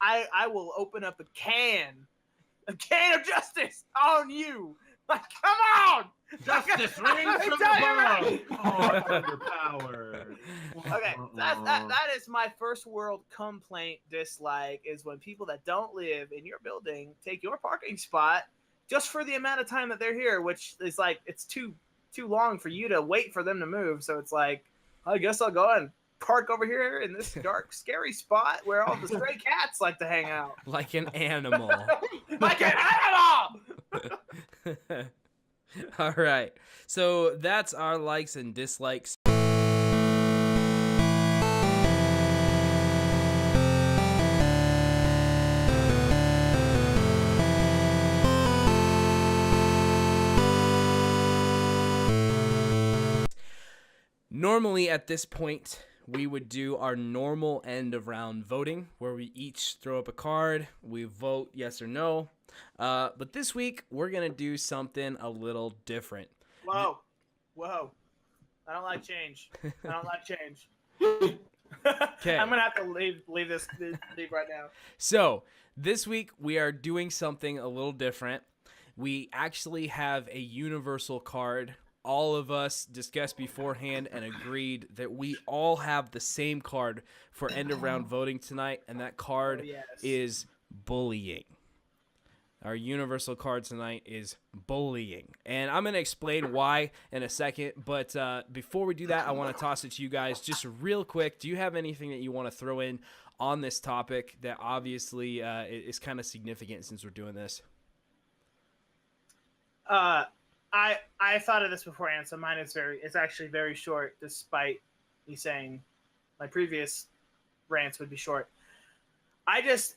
I will open up a can of justice on you. Like, come on! Justice reigns from above. Oh, underpowered. Okay, that is my first world complaint dislike, is when people that don't live in your building take your parking spot just for the amount of time that they're here, which is like, it's too long for you to wait for them to move. So it's like, I guess I'll go and park over here in this dark, scary spot where all the stray cats like to hang out. Like an animal. Like an animal! All right. So that's our likes and dislikes. Normally at this point, we would do our normal end of round voting where we each throw up a card, we vote yes or no. But this week, we're going to do something a little different. Whoa. I don't like change. Okay. I'm going to have to leave right now. So, this week, we are doing something a little different. We actually have a universal card. All of us discussed beforehand and agreed that we all have the same card for end of round voting tonight, and that card is bullying. Our universal card tonight is bullying. And I'm going to explain why in a second. But before we do that, I want to toss it to you guys just real quick. Do you have anything that you want to throw in on this topic that obviously is kind of significant since we're doing this? I thought of this beforehand, so mine is it's actually very short, despite me saying my previous rants would be short. I just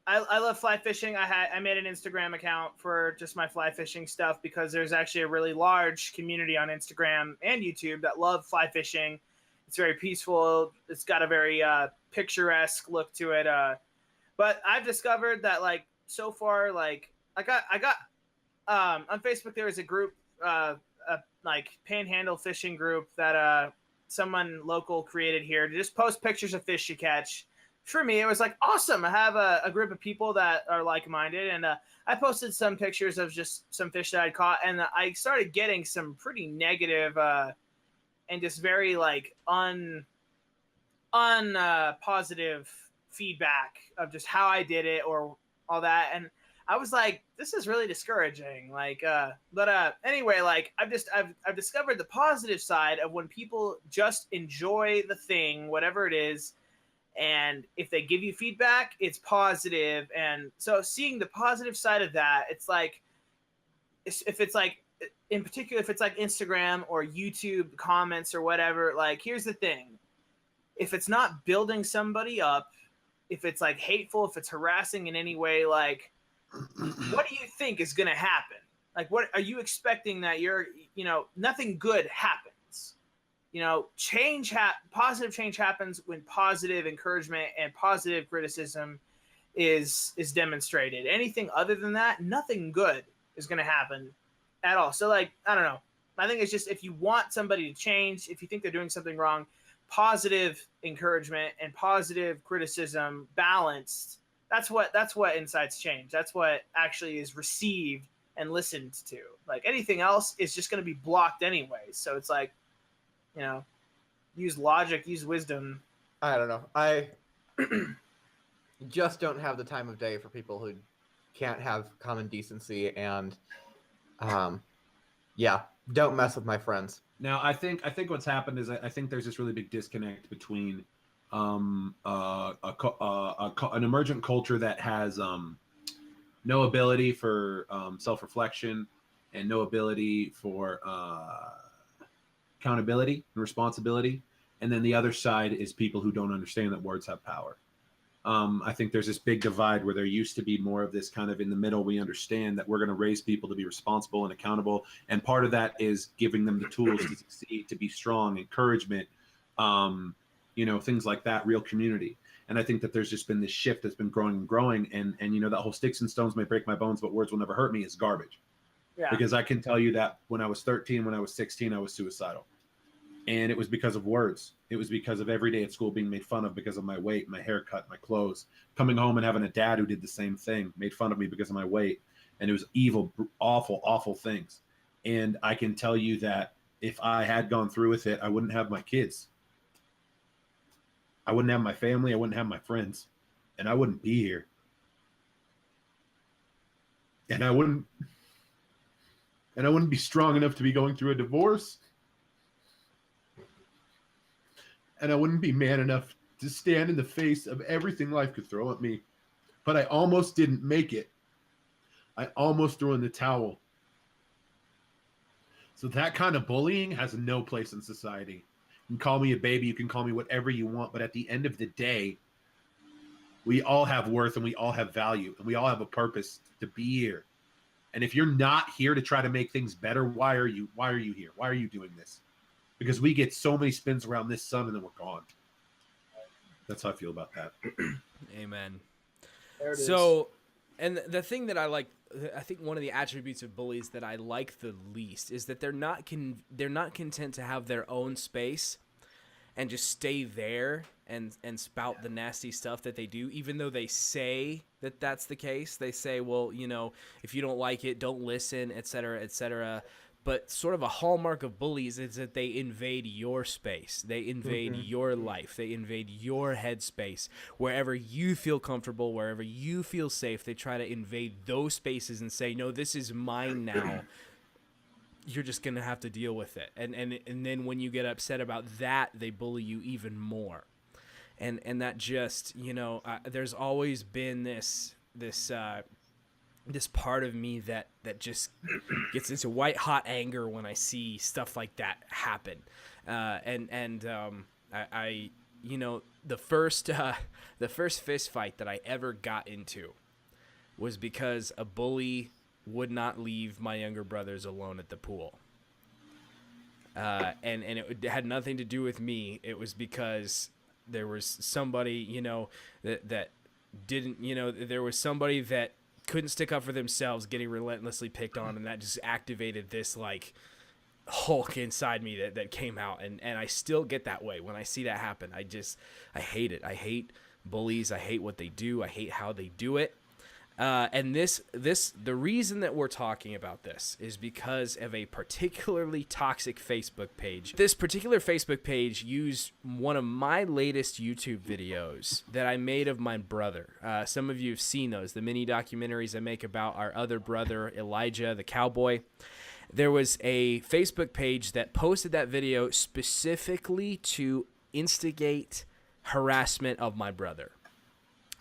I love fly fishing. I made an Instagram account for just my fly fishing stuff because there's actually a really large community on Instagram and YouTube that love fly fishing. It's very peaceful. It's got a very picturesque look to it. But I've discovered that so far, I got on Facebook, there was a group, panhandle fishing group that someone local created here to just post pictures of fish you catch. For me, it was awesome. I have a group of people that are like-minded, and I posted some pictures of just some fish that I'd caught, and I started getting some pretty negative and just very positive feedback of just how I did it or all that, and I was like, this is really discouraging. Anyway, I've discovered the positive side of when people just enjoy the thing, whatever it is. And if they give you feedback, it's positive. And so seeing the positive side of that, it's in particular, if it's Instagram or YouTube comments or whatever, here's the thing. If it's not building somebody up, if it's hateful, if it's harassing in any way, what do you think is going to happen? What are you expecting that nothing good happens? Positive change happens when positive encouragement and positive criticism is demonstrated. Anything other than that, nothing good is going to happen at all. So I don't know. I think it's just, if you want somebody to change, if you think they're doing something wrong, positive encouragement and positive criticism balanced, that's what incites change. That's what actually is received and listened to. Anything else is just going to be blocked anyway. So it's use logic, use wisdom. I don't know. I just don't have the time of day for people who can't have common decency and, don't mess with my friends. Now, I think what's happened is I think there's this really big disconnect between an emergent culture that has no ability for self-reflection and no ability for accountability and responsibility, and then the other side is people who don't understand that words have power. I think there's this big divide where there used to be more of this kind of in the middle. We understand that we're going to raise people to be responsible and accountable. And part of that is giving them the tools to succeed, to be strong, encouragement, things like that, real community. And I think that there's just been this shift that's been growing and growing. And that whole sticks and stones may break my bones, but words will never hurt me is garbage. Yeah. Because I can tell you that when I was 13, when I was 16, I was suicidal. And it was because of words. It was because of every day at school being made fun of because of my weight, my haircut, my clothes. Coming home and having a dad who did the same thing, made fun of me because of my weight. And it was evil, awful, awful things. And I can tell you that if I had gone through with it, I wouldn't have my kids. I wouldn't have my family. I wouldn't have my friends. And I wouldn't be here. And I wouldn't be strong enough to be going through a divorce. And I wouldn't be man enough to stand in the face of everything life could throw at me. But I almost didn't make it. I almost threw in the towel. So that kind of bullying has no place in society. You can call me a baby, you can call me whatever you want, but at the end of the day, we all have worth and we all have value and we all have a purpose to be here. And if you're not here to try to make things better, why are you here? Why are you doing this? Because we get so many spins around this sun and then we're gone. That's how I feel about that. Amen. There it is. So, and the thing that I think one of the attributes of bullies that I like the least is that they're not content to have their own space and just stay there and spout the nasty stuff that they do, even though they say that that's the case. They say, well, if you don't like it, don't listen, et cetera, et cetera. But sort of a hallmark of bullies is that they invade your space. They invade your life. They invade your headspace. Wherever you feel comfortable, wherever you feel safe, they try to invade those spaces and say, no, this is mine now. You're just going to have to deal with it. And then when you get upset about that, they bully you even more. And that just, there's always been this part of me that just gets into white hot anger when I see stuff like that happen. The first fist fight that I ever got into was because a bully would not leave my younger brothers alone at the pool. And it had nothing to do with me. It was because there was somebody, that didn't, there was somebody that couldn't stick up for themselves getting relentlessly picked on, and that just activated this like Hulk inside me that came out, and I still get that way when I see that happen. I hate it. I hate bullies. I hate what they do. I hate how they do it. And the reason that we're talking about this is because of a particularly toxic Facebook page. This particular Facebook page used one of my latest YouTube videos that I made of my brother. Some of you have seen those, the mini documentaries I make about our other brother, Elijah, the cowboy. There was a Facebook page that posted that video specifically to instigate harassment of my brother.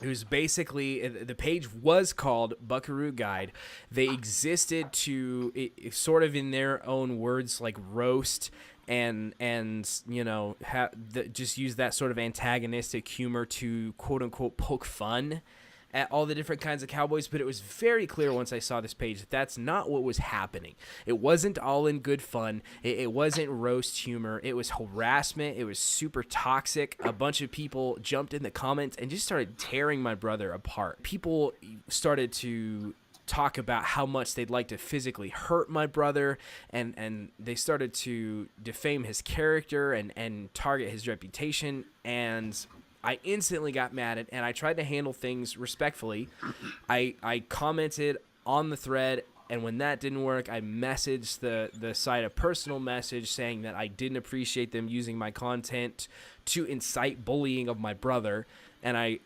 It was basically, the page was called Buckaroo Guide. They existed to, sort of in their own words, like roast and just use that sort of antagonistic humor to quote unquote poke fun at all the different kinds of cowboys. But it was very clear once I saw this page that that's not what was happening. It wasn't all in good fun. It wasn't roast humor. It was harassment. It was super toxic. A bunch of people jumped in the comments and just started tearing my brother apart. People started to talk about how much they'd like to physically hurt my brother, and they started to defame his character and target his reputation. And I instantly got mad, and I tried to handle things respectfully. I commented on the thread, and when that didn't work, I messaged the site a personal message saying that I didn't appreciate them using my content to incite bullying of my brother, and I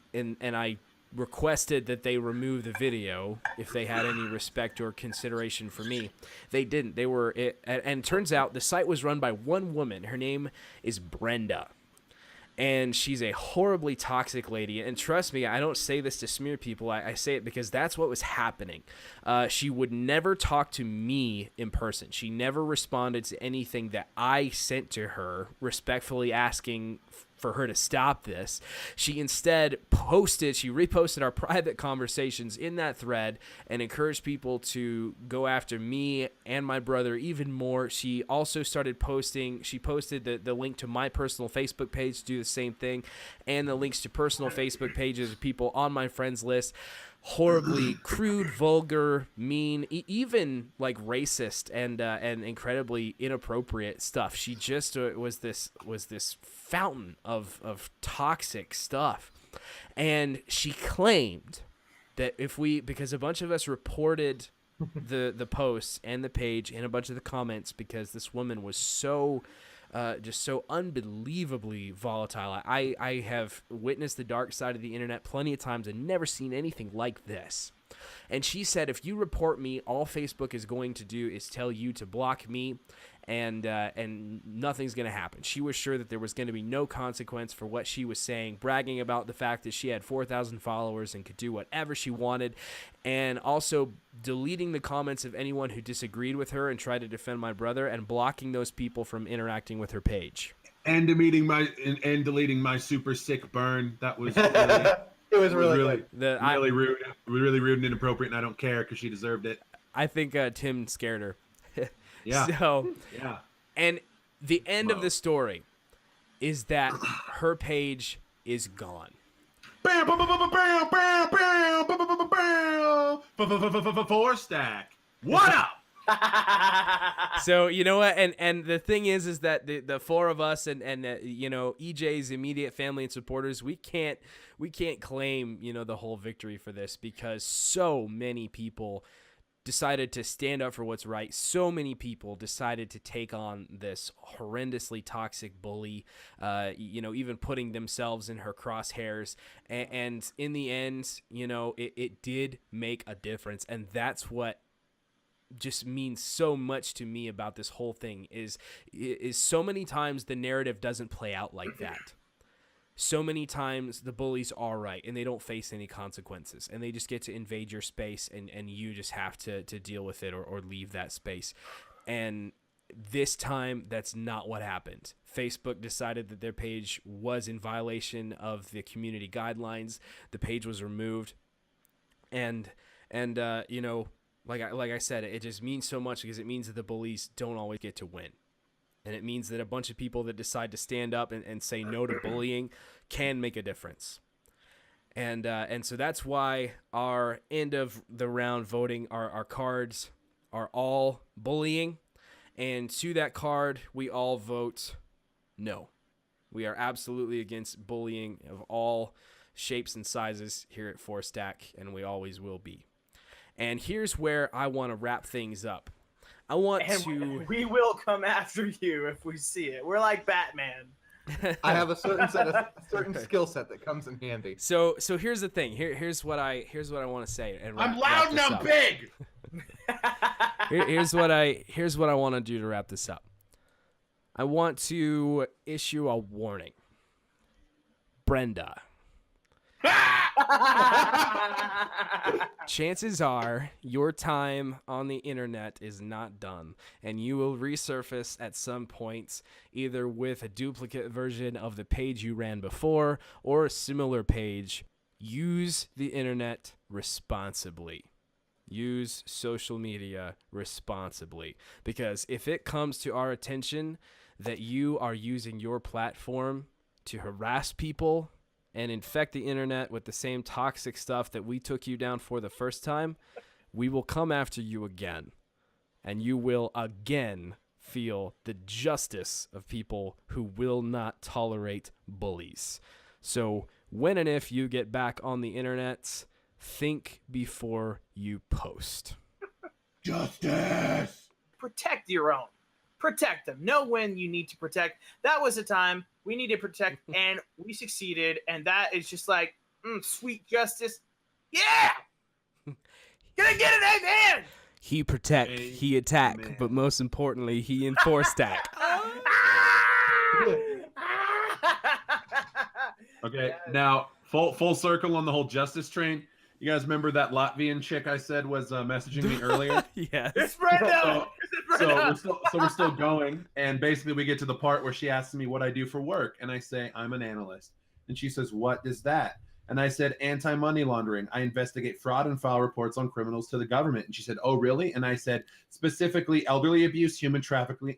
requested that they remove the video if they had any respect or consideration for me. They didn't. They were, and it turns out the site was run by one woman. Her name is Brenda. And she's a horribly toxic lady. And trust me, I don't say this to smear people. I say it because that's what was happening. She would never talk to me in person. She never responded to anything that I sent to her, respectfully asking for her to stop this. She instead reposted our private conversations in that thread and encouraged people to go after me and my brother even more. She also started posting, she posted the link to my personal Facebook page to do the same thing, and the links to personal Facebook pages of people on my friends list. Horribly crude, vulgar, mean, even like racist and incredibly inappropriate stuff. She just was this fountain of toxic stuff, and she claimed that because a bunch of us reported the posts and the page and a bunch of the comments because this woman was just so unbelievably volatile. I have witnessed the dark side of the internet plenty of times and never seen anything like this. And she said, if you report me, all Facebook is going to do is tell you to block me, and nothing's going to happen. She was sure that there was going to be no consequence for what she was saying, bragging about the fact that she had 4,000 followers and could do whatever she wanted, and also deleting the comments of anyone who disagreed with her and tried to defend my brother, and blocking those people from interacting with her page. And deleting my super sick burn. That was really, It was really good. really rude. Really rude and inappropriate, and I don't care because she deserved it. I think Tim scared her. Yeah. So, yeah. And the end of the story is that her page is gone. Bam, bam, bam, bam, bam, bam, bam, bam, bam, bam, 4Stack. What up? So you know what, and the thing is that the four of us and EJ's immediate family and supporters, we can't claim the whole victory for this, because so many people decided to stand up for what's right. So many people decided to take on this horrendously toxic bully, even putting themselves in her crosshairs. And in the end, it did make a difference. And that's what just means so much to me about this whole thing is so many times the narrative doesn't play out like that. So many times the bullies are right and they don't face any consequences, and they just get to invade your space, and you just have to deal with it or leave that space. And this time, that's not what happened. Facebook decided that their page was in violation of the community guidelines. The page was removed. And like I said, it just means so much, because it means that the bullies don't always get to win. And it means that a bunch of people that decide to stand up and say no to bullying can make a difference. And so that's why our end of the round voting, our cards are all bullying. And to that card, we all vote no. We are absolutely against bullying of all shapes and sizes here at 4Stack, and we always will be. And here's where I want to wrap things up. We will come after you if we see it. We're like Batman. I have a certain skill set that comes in handy. So here's the thing. Here's what I want to say. And I'm loud and I'm big. Here's what I want to do to wrap this up. I want to issue a warning. Brenda. Chances are your time on the internet is not done, and you will resurface at some point, either with a duplicate version of the page you ran before or a similar page. Use the internet responsibly. Use social media responsibly, because if it comes to our attention that you are using your platform to harass people and infect the internet with the same toxic stuff that we took you down for the first time, we will come after you again. And you will again feel the justice of people who will not tolerate bullies. So when and if you get back on the internet, think before you post. Justice! Protect your own. Protect them. Know when you need to protect. That was a time we needed to protect, and we succeeded. And that is just like, Sweet justice. Yeah! Gonna get it, amen! He protect, he attack, Amen. but most importantly, he in 4Stack. Okay, Yes. now full circle on the whole justice train. You guys remember that Latvian chick I said was messaging me earlier? Yes. It's Brenda! So we're still going, and basically we get to the part where she asks me what I do for work, and I say I'm an analyst, and she says, "What is that?" And I said, "Anti-money laundering. I investigate fraud and file reports on criminals to the government." And she said, "Oh, really?" And I said, "Specifically, elderly abuse, human trafficking,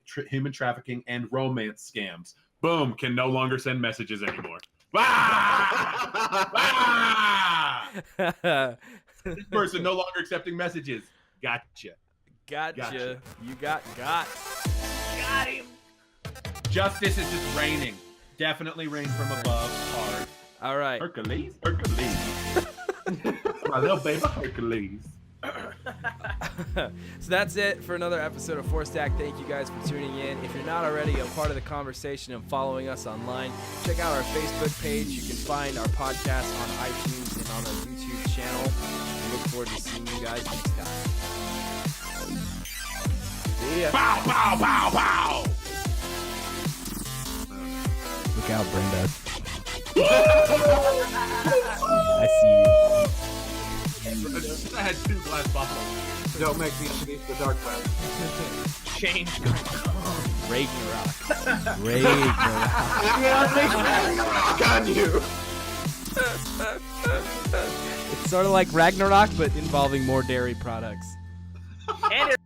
and romance scams." Boom! Can no longer send messages anymore. Ah! Ah! This person no longer accepting messages. Gotcha. Gotcha. You got. Got him! Justice is just raining. Definitely rain from above. Hard. All right. Hercules. My little baby Hercules. So that's it for another episode of 4Stack. Thank you guys for tuning in. If you're not already a part of the conversation and following us online, check out our Facebook page. You can find our podcast on iTunes and on our YouTube channel. We look forward to seeing you guys next time. See ya. Bow, bow, bow, bow. Look out, Brenda. I see you. I had 2 glass bottles. Don't make me beneath the dark web. Change. Ragnarok. Ragnarok. Rock on you. It's sort of like Ragnarok, but involving more dairy products. And